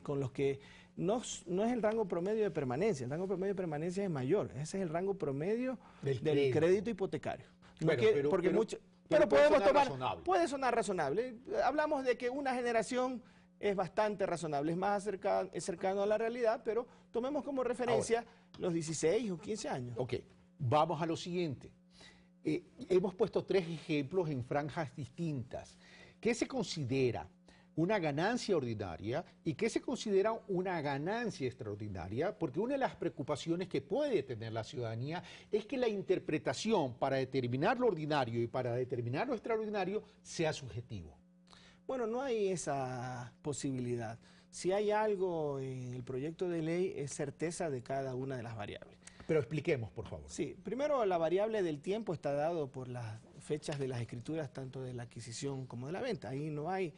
con los que no es el rango promedio de permanencia. El rango promedio de permanencia es mayor. Ese es el rango promedio del crédito hipotecario. Pero podemos tomar, puede sonar razonable. Hablamos de que una generación es bastante razonable, es más cercano a la realidad, pero tomemos como referencia los 16 o 15 años. Ok, vamos a lo siguiente. Hemos puesto 3 ejemplos en franjas distintas. ¿Qué se considera una ganancia ordinaria y qué se considera una ganancia extraordinaria? Porque una de las preocupaciones que puede tener la ciudadanía es que la interpretación para determinar lo ordinario y para determinar lo extraordinario sea subjetivo. Bueno, no hay esa posibilidad. Si hay algo en el proyecto de ley es certeza de cada una de las variables. Pero expliquemos, por favor. Sí, primero la variable del tiempo está dado por las fechas de las escrituras, tanto de la adquisición como de la venta. Ahí no hay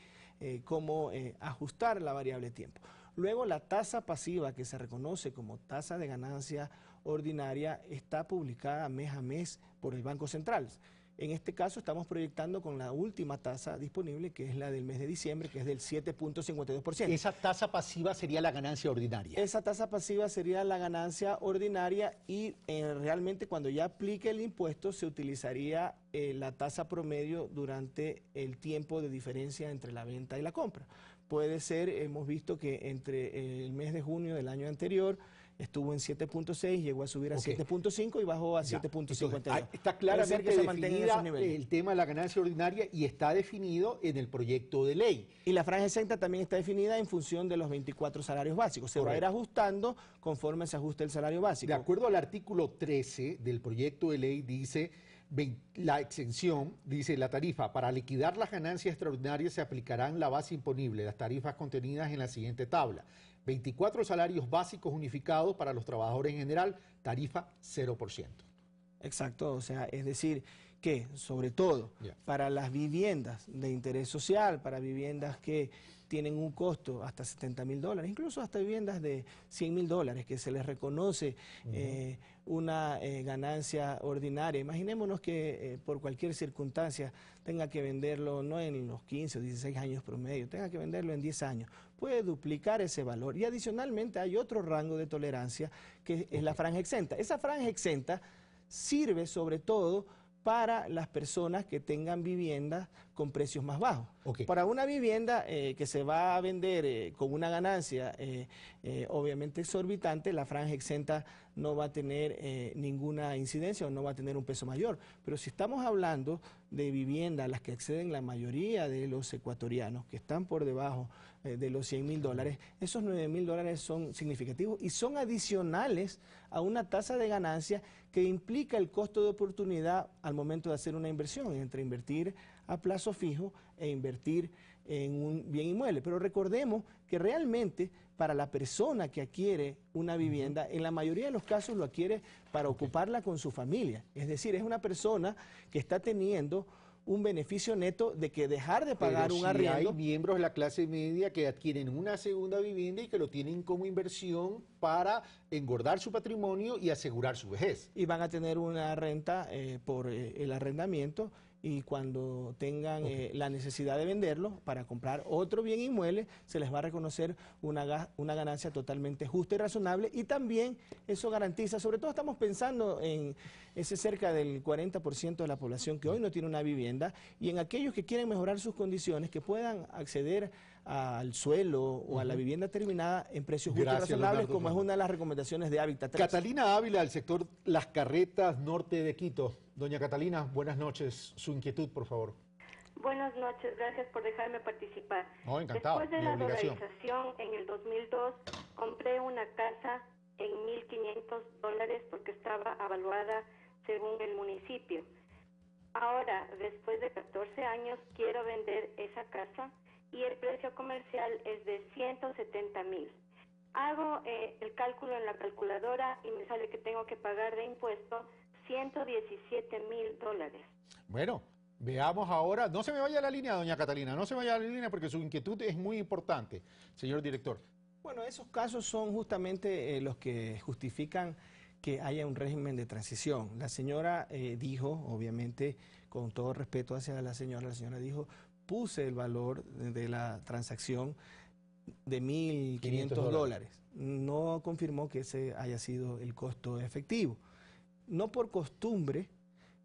cómo ajustar la variable tiempo. Luego la tasa pasiva, que se reconoce como tasa de ganancia ordinaria, está publicada mes a mes por el Banco Central. En este caso estamos proyectando con la última tasa disponible, que es la del mes de diciembre, que es del 7.52%. Esa tasa pasiva sería la ganancia ordinaria. Esa tasa pasiva sería la ganancia ordinaria y realmente cuando ya aplique el impuesto se utilizaría la tasa promedio durante el tiempo de diferencia entre la venta y la compra. Puede ser, hemos visto que entre el mes de junio del año anterior estuvo en 7.6, llegó a subir a 7.5 y bajó a 7.52. Está claramente definida el tema de la ganancia ordinaria y está definido en el proyecto de ley. Y la franja exenta también está definida en función de los 24 salarios básicos. Se va a ir ajustando conforme se ajuste el salario básico. De acuerdo al artículo 13 del proyecto de ley dice... La exención, dice la tarifa, para liquidar las ganancias extraordinarias se aplicarán la base imponible, las tarifas contenidas en la siguiente tabla. 24 salarios básicos unificados para los trabajadores en general, tarifa 0%. Exacto, o sea, es decir, que sobre todo para las viviendas de interés social, para viviendas que tienen un costo hasta $70.000, incluso hasta viviendas de $100.000, que se les reconoce una ganancia ordinaria. Imaginémonos que por cualquier circunstancia tenga que venderlo no en los 15 o 16 años promedio, tenga que venderlo en 10 años. Puede duplicar ese valor y adicionalmente hay otro rango de tolerancia que es la franja exenta. Esa franja exenta sirve sobre todo para las personas que tengan viviendas con precios más bajos. Para una vivienda que se va a vender con una ganancia obviamente exorbitante, la franja exenta no va a tener ninguna incidencia o no va a tener un peso mayor. Pero si estamos hablando de viviendas a las que acceden la mayoría de los ecuatorianos, que están por debajo de los $100.000, esos $9.000 son significativos y son adicionales a una tasa de ganancia que implica el costo de oportunidad al momento de hacer una inversión, entre invertir a plazo fijo e invertir en un bien inmueble. Pero recordemos que realmente para la persona que adquiere una vivienda, en la mayoría de los casos lo adquiere para ocuparla con su familia. Es decir, es una persona que está teniendo un beneficio neto de que dejar de pagar un arriendo. Hay miembros de la clase media que adquieren una segunda vivienda y que lo tienen como inversión para engordar su patrimonio y asegurar su vejez. Y van a tener una renta por el arrendamiento y cuando tengan la necesidad de venderlo para comprar otro bien inmueble, se les va a reconocer una ganancia totalmente justa y razonable, y también eso garantiza, sobre todo estamos pensando en ese cerca del 40% de la población que hoy no tiene una vivienda, y en aquellos que quieren mejorar sus condiciones, que puedan acceder al suelo o a la vivienda terminada en precios justos y razonables, Leonardo, como es una de las recomendaciones de Hábitat 3. Catalina Ávila, del sector Las Carretas, norte de Quito. Doña Catalina, buenas noches. Su inquietud, por favor. Buenas noches, gracias por dejarme participar. No, encantado. Después de mi la obligación. dolarización en el 2002, compré una casa en $1,500 porque estaba evaluada según el municipio. Ahora, después de 14 años, quiero vender esa casa y el precio comercial es de 170,000. Hago el cálculo en la calculadora y me sale que tengo que pagar de impuesto $117,000. Bueno, veamos ahora. No se me vaya a la línea, doña Catalina, no se vaya a la línea porque su inquietud es muy importante, señor director. Bueno, esos casos son justamente los que justifican que haya un régimen de transición. La señora dijo, obviamente, con todo respeto hacia la señora dijo, puse el valor de la transacción de $1,500. No confirmó que ese haya sido el costo efectivo. No por costumbre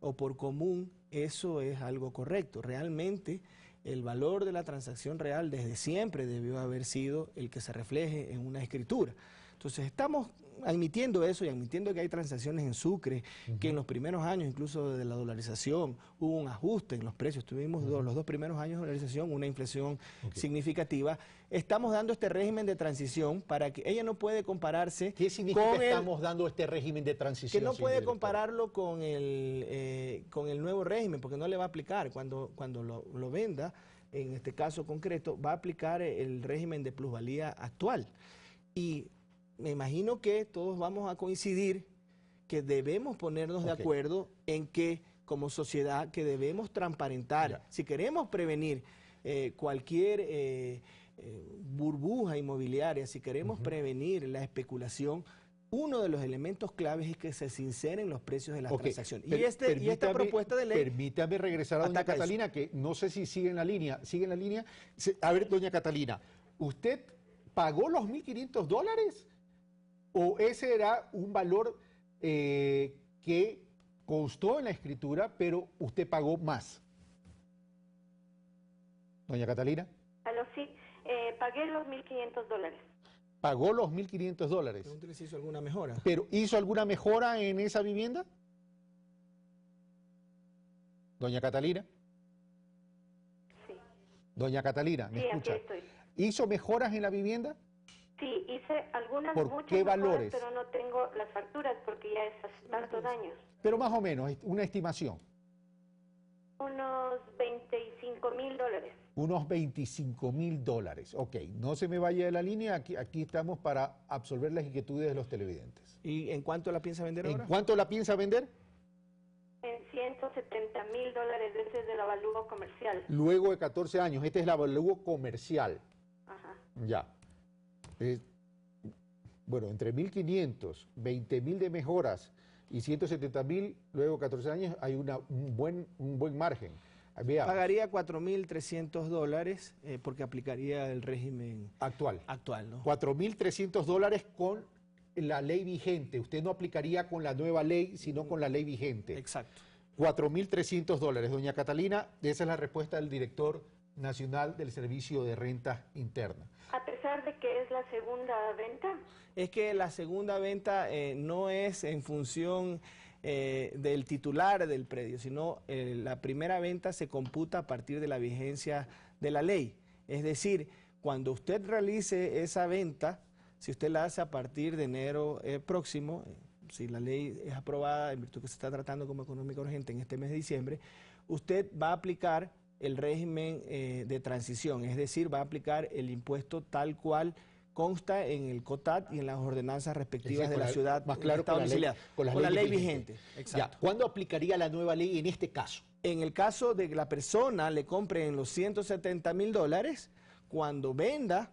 o por común, eso es algo correcto. Realmente, el valor de la transacción real desde siempre debió haber sido el que se refleje en una escritura. Entonces, estamos admitiendo eso y admitiendo que hay transacciones en Sucre, que en los primeros años, incluso de la dolarización, hubo un ajuste en los precios. Tuvimos los dos primeros años de dolarización, una inflación significativa. Estamos dando este régimen de transición para que ella no puede compararse. ¿Qué significa que estamos dando este régimen de transición? Que no puede compararlo con el nuevo régimen, porque no le va a aplicar. Cuando lo venda, en este caso concreto, va a aplicar el régimen de plusvalía actual. Y me imagino que todos vamos a coincidir que debemos ponernos de acuerdo en que como sociedad que debemos transparentar. Si queremos prevenir cualquier burbuja inmobiliaria, si queremos prevenir la especulación, uno de los elementos claves es que se sinceren los precios de las transacciones. Y esta propuesta de ley... Permítame regresar a doña Catalina, que no sé si sigue en la línea. ¿Sigue en la línea? A ver, doña Catalina, ¿usted pagó los $1,500? ¿O ese era un valor que constó en la escritura, pero usted pagó más? Doña Catalina. Sí, pagué los $1,500. ¿Pagó los $1,500? Pregúntele si hizo alguna mejora. ¿Pero hizo alguna mejora en esa vivienda? Doña Catalina. Sí. Doña Catalina, ¿me escucha? Aquí estoy. ¿Hizo mejoras en la vivienda? Sí, hice algunas, ¿Por muchas qué mejoras, valores? pero no tengo las facturas porque ya es hace tantos años. Pero más o menos, una estimación. Unos $25,000. Unos $25,000. Ok, no se me vaya de la línea, aquí estamos para absolver las inquietudes de los televidentes. ¿Y en cuánto la piensa vender ahora? ¿En cuánto la piensa vender? En $170,000, ese es del avalúo comercial. Luego de 14 años, este es el avalúo comercial. Ajá. Ya. Bueno, entre 1.500, 20.000 de mejoras y 170.000, luego de 14 años, hay un buen margen. Veamos. Pagaría $4.300 porque aplicaría el régimen actual, ¿no? $4.300 con la ley vigente. Usted no aplicaría con la nueva ley, sino con la ley vigente. Exacto. $4.300. Doña Catalina, esa es la respuesta del director nacional del Servicio de Rentas Internas. A pesar de que es la segunda venta. Es que la segunda venta no es en función del titular del predio, sino la primera venta se computa a partir de la vigencia de la ley. Es decir, cuando usted realice esa venta, si usted la hace a partir de enero próximo, si la ley es aprobada en virtud que se está tratando como económica urgente en este mes de diciembre, usted va a aplicar el régimen de transición, es decir, va a aplicar el impuesto tal cual consta en el COTAT y en las ordenanzas respectivas de la ciudad, más claro, con la ley vigente. Exacto. Ya, ¿cuándo aplicaría la nueva ley en este caso? En el caso de que la persona le compre en los $170,000, cuando venda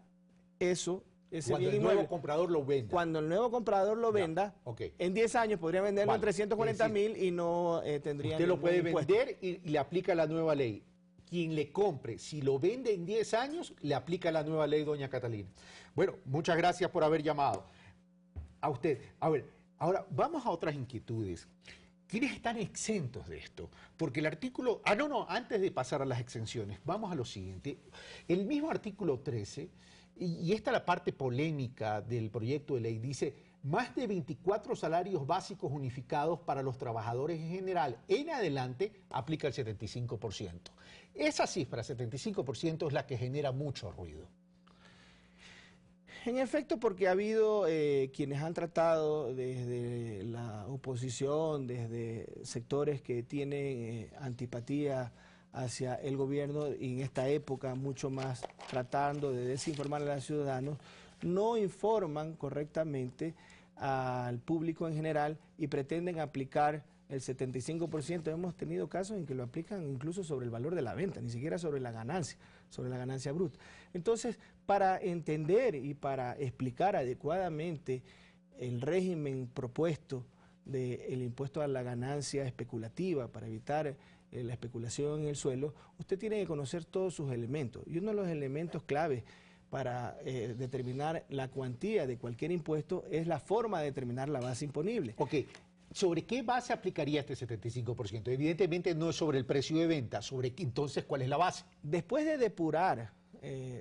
eso, ese cuando bien el inmueble. nuevo comprador lo venda. Cuando el nuevo comprador lo venda, en 10 años podría venderlo en 340.000 y no tendría Usted lo puede ningún impuesto. vender y le aplica la nueva ley. Quien le compre, si lo vende en 10 años, le aplica la nueva ley, doña Catalina. Bueno, muchas gracias por haber llamado. A usted. A ver, ahora vamos a otras inquietudes. ¿Quiénes están exentos de esto? Porque el artículo... antes de pasar a las exenciones, vamos a lo siguiente. El mismo artículo 13, y esta es la parte polémica del proyecto de ley, dice, más de 24 salarios básicos unificados para los trabajadores en general, en adelante aplica el 75%. Esa cifra, 75%, es la que genera mucho ruido. En efecto, porque ha habido quienes han tratado desde la oposición, desde sectores que tienen antipatía hacia el gobierno y en esta época mucho más tratando de desinformar a los ciudadanos, no informan correctamente al público en general y pretenden aplicar el 75%. Hemos tenido casos en que lo aplican incluso sobre el valor de la venta, ni siquiera sobre la ganancia bruta. Entonces, para entender y para explicar adecuadamente el régimen propuesto del impuesto a la ganancia especulativa para evitar la especulación en el suelo, usted tiene que conocer todos sus elementos. Y uno de los elementos clave para determinar la cuantía de cualquier impuesto es la forma de determinar la base imponible. Ok. ¿Sobre qué base aplicaría este 75%? Evidentemente no es sobre el precio de venta. Entonces, ¿cuál es la base? Después de depurar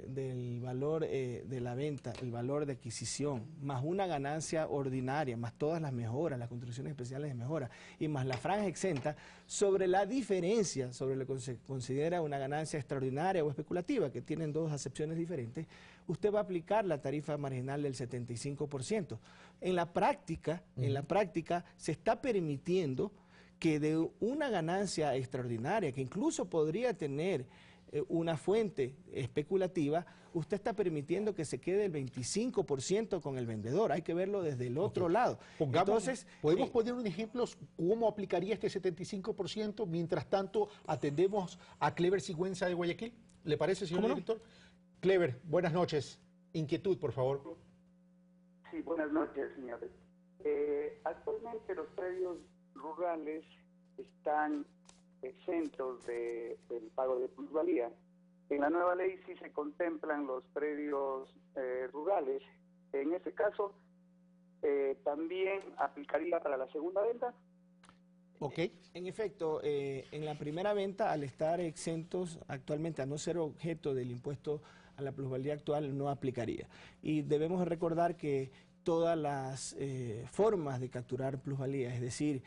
del valor de la venta, el valor de adquisición, más una ganancia ordinaria, más todas las mejoras, las contribuciones especiales de mejora, y más la franja exenta, sobre la diferencia, sobre lo que se considera una ganancia extraordinaria o especulativa, que tienen dos acepciones diferentes, usted va a aplicar la tarifa marginal del 75%. En la práctica se está permitiendo que de una ganancia extraordinaria, que incluso podría tener una fuente especulativa, usted está permitiendo que se quede el 25% con el vendedor. Hay que verlo desde el otro lado. Entonces, ¿podemos poner un ejemplo cómo aplicaría este 75%? Mientras tanto, atendemos a Clever Sigüenza de Guayaquil. ¿Le parece, señor director? Clever, buenas noches. Inquietud, por favor. Sí, buenas noches, señores. Actualmente los predios rurales están exentos del pago de plusvalía. En la nueva ley sí se contemplan los predios rurales. En ese caso, ¿también aplicaría para la segunda venta? Ok. En efecto, en la primera venta, al estar exentos actualmente, a no ser objeto del impuesto a la plusvalía actual, no aplicaría. Y debemos recordar que todas las formas de capturar plusvalía, es decir,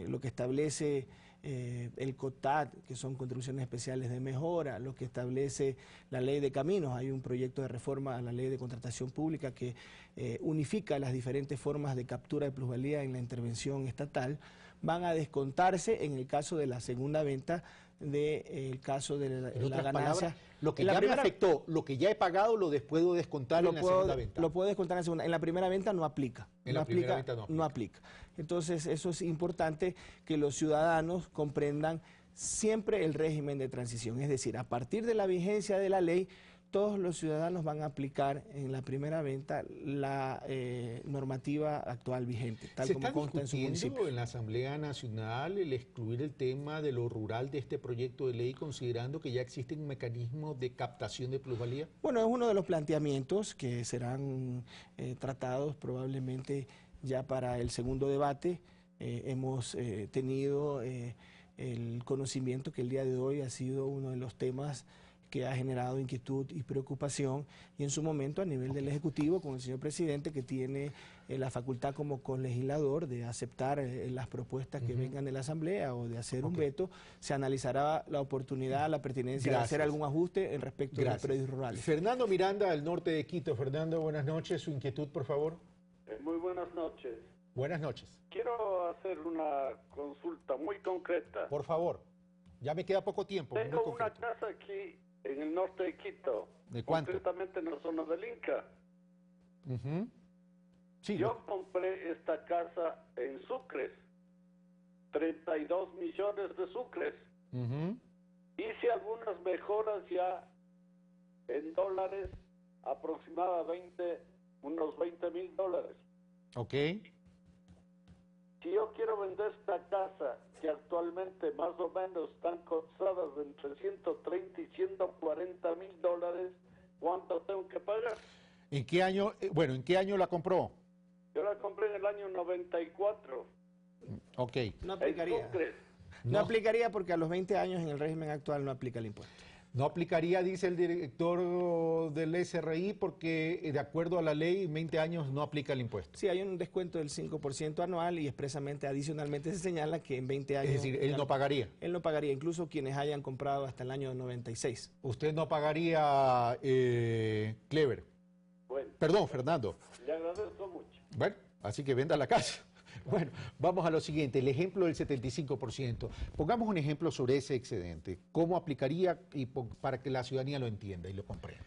lo que establece el COTAD, que son contribuciones especiales de mejora, lo que establece la ley de caminos, hay un proyecto de reforma a la ley de contratación pública que unifica las diferentes formas de captura de plusvalía en la intervención estatal, van a descontarse en el caso de la segunda venta del caso de la ganancia. Palabras, lo que ya me afectó, lo que ya he pagado, lo puedo descontar en la segunda venta. Lo puedo descontar en la segunda. En la primera venta no aplica. No aplica. Entonces, eso es importante que los ciudadanos comprendan siempre el régimen de transición. Es decir, a partir de la vigencia de la ley, todos los ciudadanos van a aplicar en la primera venta la normativa actual vigente, tal como consta en su municipio. ¿Se está discutiendo en la Asamblea Nacional el excluir el tema de lo rural de este proyecto de ley, considerando que ya existe un mecanismo de captación de plusvalía? Bueno, es uno de los planteamientos que serán tratados probablemente ya para el segundo debate. Hemos tenido el conocimiento que el día de hoy ha sido uno de los temas que ha generado inquietud y preocupación, y en su momento a nivel del Ejecutivo, con el señor presidente, que tiene la facultad como colegislador de aceptar las propuestas que vengan de la Asamblea o de hacer un veto, se analizará la oportunidad, la pertinencia de hacer algún ajuste en respecto de los predios rurales. Fernando Miranda, del norte de Quito. Fernando, buenas noches. Su inquietud, por favor. Muy buenas noches. Buenas noches. Quiero hacer una consulta muy concreta. Por favor. Ya me queda poco tiempo. Tengo una casa aquí en el norte de Quito. ¿De cuánto? Concretamente en la zona del Inca. Sí, yo compré esta casa en sucres, 32 millones de sucres. Hice algunas mejoras ya en dólares, aproximadamente unos $20,000. Ok. Si yo quiero vender esta casa, que actualmente más o menos están cotizadas entre 130 y 140 mil dólares, ¿cuánto tengo que pagar? ¿En qué año, en qué año la compró? Yo la compré en el año 94. Ok. No aplicaría. No aplicaría porque a los 20 años en el régimen actual no aplica el impuesto. No aplicaría, dice el director del SRI, porque de acuerdo a la ley, en 20 años no aplica el impuesto. Sí, hay un descuento del 5% anual y expresamente, adicionalmente, se señala que en 20 años... Es decir, él no pagaría. Él no pagaría, incluso quienes hayan comprado hasta el año 96. Usted no pagaría, Clever. Bueno. Perdón, Fernando. Le agradezco mucho. Bueno, así que venda la casa. Bueno, vamos a lo siguiente, el ejemplo del 75%. Pongamos un ejemplo sobre ese excedente. ¿Cómo aplicaría y para que la ciudadanía lo entienda y lo comprenda?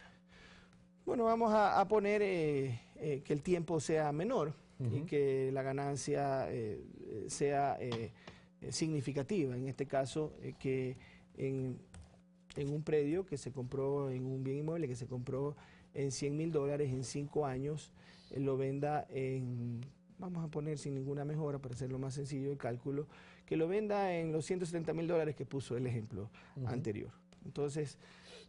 Bueno, vamos a poner que el tiempo sea menor y que la ganancia sea significativa. En este caso, que en un predio que se compró, en un bien inmueble que se compró en $100,000 en 5 años, lo venda en... Vamos a poner sin ninguna mejora para hacerlo más sencillo el cálculo, que lo venda en los $170,000 que puso el ejemplo anterior. Entonces,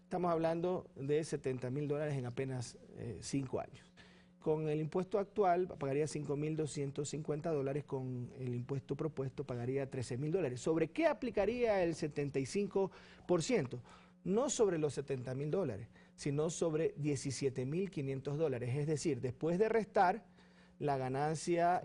estamos hablando de $70,000 en apenas 5 años. Con el impuesto actual pagaría $5,250, con el impuesto propuesto pagaría $13,000. ¿Sobre qué aplicaría el 75%? No sobre los $70,000, sino sobre $17,500. Es decir, después de restar la ganancia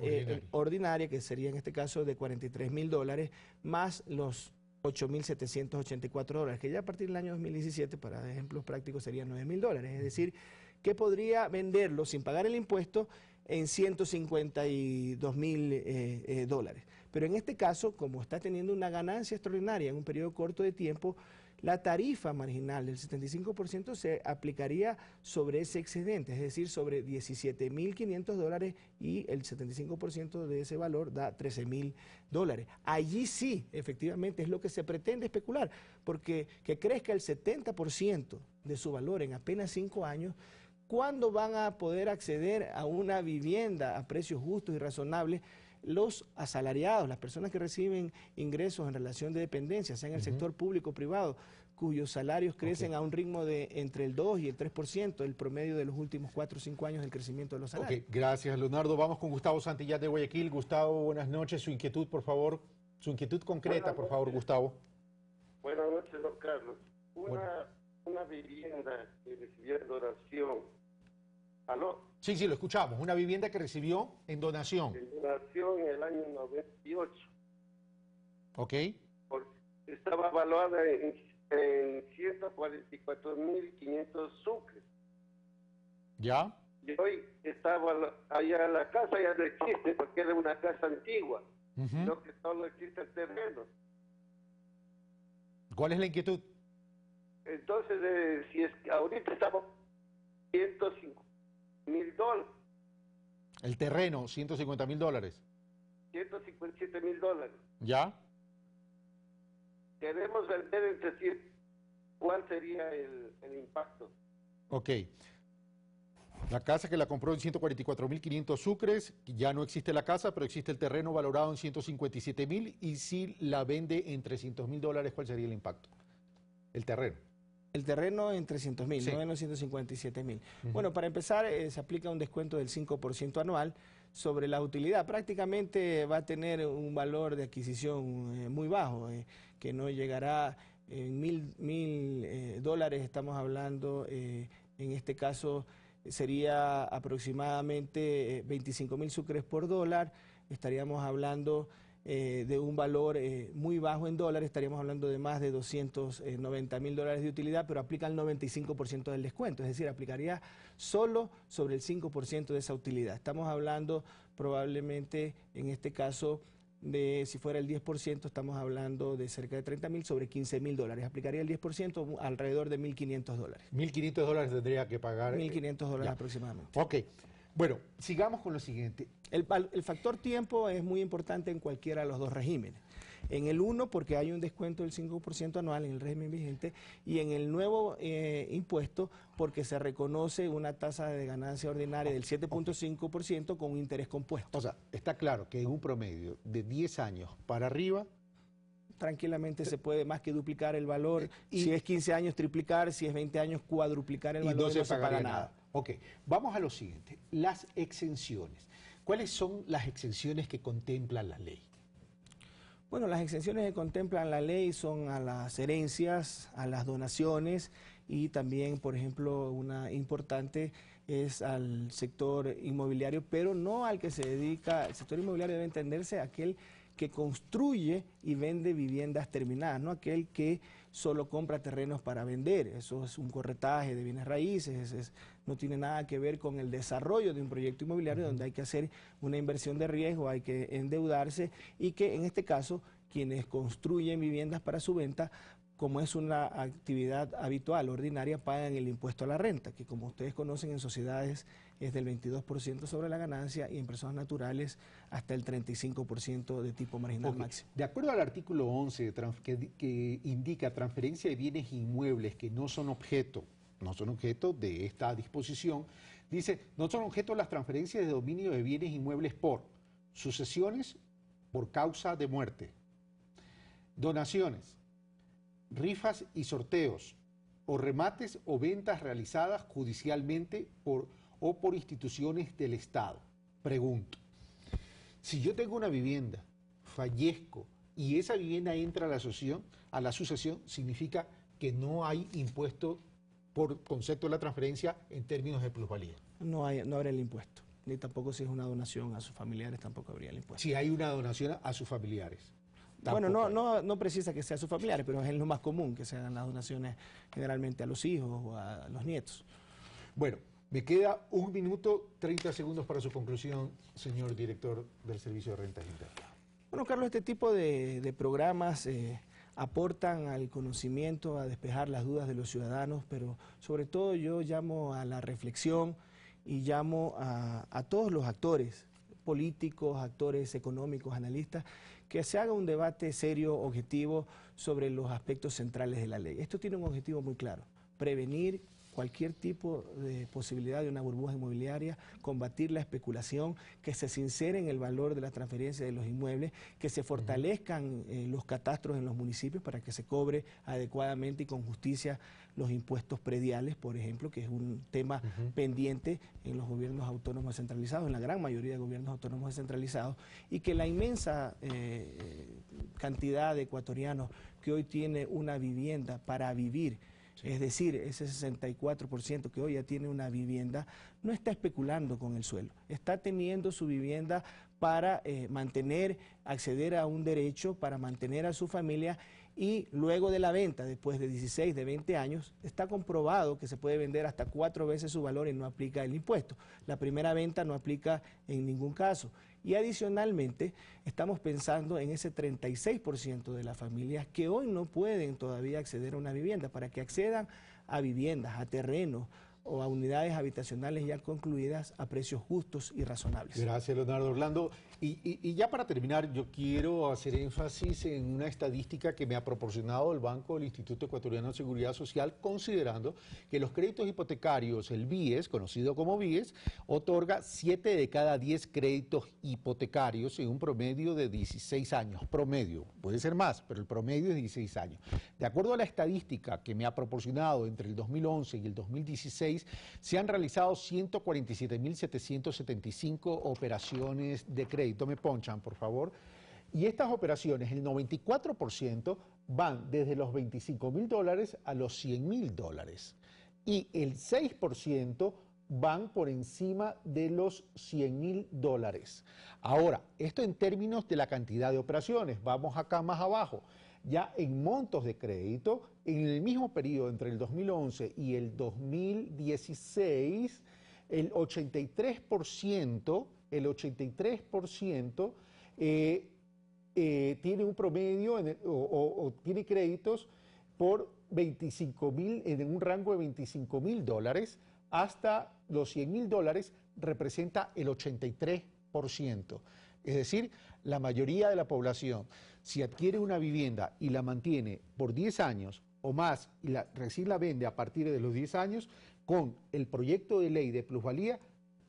ordinaria, que sería en este caso de $43,000, más los $8,784, que ya a partir del año 2017, para ejemplos prácticos, serían $9,000. Es decir, que podría venderlo sin pagar el impuesto en $152,000. Pero en este caso, como está teniendo una ganancia extraordinaria en un periodo corto de tiempo, la tarifa marginal del 75% se aplicaría sobre ese excedente, es decir, sobre $17,500, y el 75% de ese valor da $13,000. Allí sí, efectivamente, es lo que se pretende especular, porque que crezca el 70% de su valor en apenas 5 años, ¿cuándo van a poder acceder a una vivienda a precios justos y razonables? Los asalariados, las personas que reciben ingresos en relación de dependencia, sea en el sector público o privado, cuyos salarios crecen a un ritmo de entre el 2 y el 3%, el promedio de los últimos 4 o 5 años del crecimiento de los salarios. Gracias, Leonardo. Vamos con Gustavo Santillán de Guayaquil. Gustavo, buenas noches. Su inquietud, por favor. Su inquietud concreta, por favor, Gustavo. Buenas noches, don Carlos. Una vivienda que recibió en donación. ¿Aló? Sí, lo escuchamos. Una vivienda que recibió en donación. En donación en el año 98. Ok. Estaba evaluada en 144,500 sucres. ¿Ya? Y hoy estaba allá en la casa, ya no existe porque era una casa antigua. Lo que solo existe el terreno. ¿Cuál es la inquietud? Entonces, si es que ahorita estamos $150,000. El terreno, $150,000. $157,000. ¿Ya? Queremos vender, es decir, ¿cuál sería el impacto? Ok. La casa que la compró en 144,500 sucres, ya no existe la casa, pero existe el terreno valorado en 157,000, y si la vende en $300,000, ¿cuál sería el impacto? El terreno. El terreno en 300,000, no en los 157,000. Bueno, para empezar, se aplica un descuento del 5% anual sobre la utilidad. Prácticamente va a tener un valor de adquisición muy bajo, que no llegará en $1,000. Estamos hablando, en este caso, sería aproximadamente 25,000 sucres por dólar. Estaríamos hablando de un valor muy bajo en dólares, estaríamos hablando de más de $290,000 de utilidad, pero aplica el 95% del descuento, es decir, aplicaría solo sobre el 5% de esa utilidad. Estamos hablando probablemente, en este caso, de si fuera el 10%, estamos hablando de cerca de $30,000 sobre $15,000. Aplicaría el 10%, alrededor de $1,500. $1,500 tendría que pagar. $1,500 aproximadamente. Ok. Bueno, sigamos con lo siguiente. El factor tiempo es muy importante en cualquiera de los dos regímenes. En el 1 porque hay un descuento del 5% anual en el régimen vigente, y en el nuevo impuesto porque se reconoce una tasa de ganancia ordinaria del 7.5% con un interés compuesto. O sea, está claro que en un promedio de 10 años para arriba, tranquilamente se puede más que duplicar el valor, si es 15 años triplicar, si es 20 años cuadruplicar el valor, y no se paga nada. Ok, vamos a lo siguiente, las exenciones. ¿Cuáles son las exenciones que contempla la ley? Bueno, las exenciones que contemplan la ley son a las herencias, a las donaciones y también, por ejemplo, una importante es al sector inmobiliario, pero no al que se dedica. El sector inmobiliario debe entenderse aquel que construye y vende viviendas terminadas, no aquel que solo compra terrenos para vender. Eso es un corretaje de bienes raíces, no tiene nada que ver con el desarrollo de un proyecto inmobiliario donde hay que hacer una inversión de riesgo, hay que endeudarse, y que en este caso quienes construyen viviendas para su venta, como es una actividad habitual, ordinaria, pagan el impuesto a la renta, que como ustedes conocen en sociedades es del 22% sobre la ganancia y en personas naturales hasta el 35% de tipo marginal máximo. De acuerdo al artículo 11 que indica transferencia de bienes inmuebles que no son objeto de esta disposición, dice, no son objeto las transferencias de dominio de bienes inmuebles por sucesiones por causa de muerte, donaciones, rifas y sorteos, o remates o ventas realizadas judicialmente o por instituciones del Estado. Pregunto, si yo tengo una vivienda, fallezco y esa vivienda entra a la sucesión, significa que no hay impuesto por concepto de la transferencia en términos de plusvalía. No habrá el impuesto, ni tampoco si es una donación a sus familiares, tampoco habría el impuesto. Si hay una donación a sus familiares. Bueno, no precisa que sea a sus familiares, pero es lo más común que se hagan las donaciones generalmente a los hijos o a los nietos. Bueno, me queda 1 minuto 30 segundos para su conclusión, señor director del Servicio de Rentas Internas. Bueno, Carlos, este tipo de programas aportan al conocimiento, a despejar las dudas de los ciudadanos, pero sobre todo yo llamo a la reflexión y llamo a todos los actores políticos, actores económicos, analistas, que se haga un debate serio, objetivo, sobre los aspectos centrales de la ley. Esto tiene un objetivo muy claro: prevenir cualquier tipo de posibilidad de una burbuja inmobiliaria, combatir la especulación, que se sincere en el valor de la transferencia de los inmuebles, que se fortalezcan los catastros en los municipios para que se cobre adecuadamente y con justicia los impuestos prediales, por ejemplo, que es un tema pendiente en los gobiernos autónomos descentralizados, en la gran mayoría de gobiernos autónomos descentralizados, y que la inmensa cantidad de ecuatorianos que hoy tiene una vivienda para vivir, es decir, ese 64% que hoy ya tiene una vivienda, no está especulando con el suelo, está teniendo su vivienda para acceder a un derecho, para mantener a su familia, y luego de la venta, después de 16, de 20 años, está comprobado que se puede vender hasta 4 veces su valor y no aplica el impuesto. La primera venta no aplica en ningún caso. Y adicionalmente, estamos pensando en ese 36% de las familias que hoy no pueden todavía acceder a una vivienda, para que accedan a viviendas, a terrenos o a unidades habitacionales ya concluidas a precios justos y razonables. Gracias, Leonardo Orlando. Y ya para terminar, yo quiero hacer énfasis en una estadística que me ha proporcionado el Banco del Instituto Ecuatoriano de Seguridad Social, considerando que los créditos hipotecarios, el BIES, conocido como BIES, otorga 7 de cada 10 créditos hipotecarios en un promedio de 16 años. Promedio, puede ser más, pero el promedio es 16 años. De acuerdo a la estadística que me ha proporcionado entre el 2011 y el 2016, se han realizado 147.775 operaciones de crédito. Me ponchan, por favor. Y estas operaciones, el 94% van desde los $25.000 a los $100.000. Y el 6% van por encima de los $100.000. Ahora, esto en términos de la cantidad de operaciones. Vamos acá más abajo. Ya en montos de crédito, en el mismo periodo entre el 2011 y el 2016, el 83% tiene un promedio o tiene créditos por 25.000, en un rango de $25.000 hasta los $100.000, representa el 83%. Es decir, la mayoría de la población, si adquiere una vivienda y la mantiene por 10 años o más y recién la vende a partir de los 10 años, con el proyecto de ley de plusvalía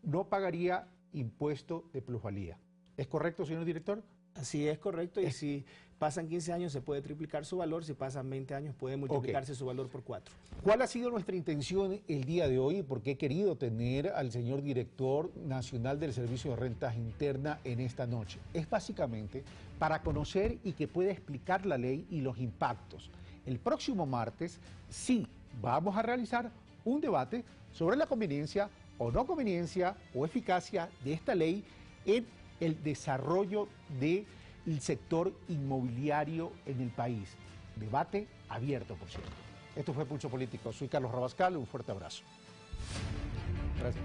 no pagaría impuesto de plusvalía. ¿Es correcto, señor director? Así es correcto, y si pasan 15 años se puede triplicar su valor, si pasan 20 años puede multiplicarse su valor por 4. ¿Cuál ha sido nuestra intención el día de hoy? Porque he querido tener al señor director nacional del Servicio de Rentas Internas en esta noche. Es básicamente para conocer y que pueda explicar la ley y los impactos. El próximo martes sí vamos a realizar un debate sobre la conveniencia o no conveniencia o eficacia de esta ley en el desarrollo del sector inmobiliario en el país. Debate abierto, por cierto. Esto fue Pulso Político. Soy Carlos Rabascal, un fuerte abrazo. Gracias.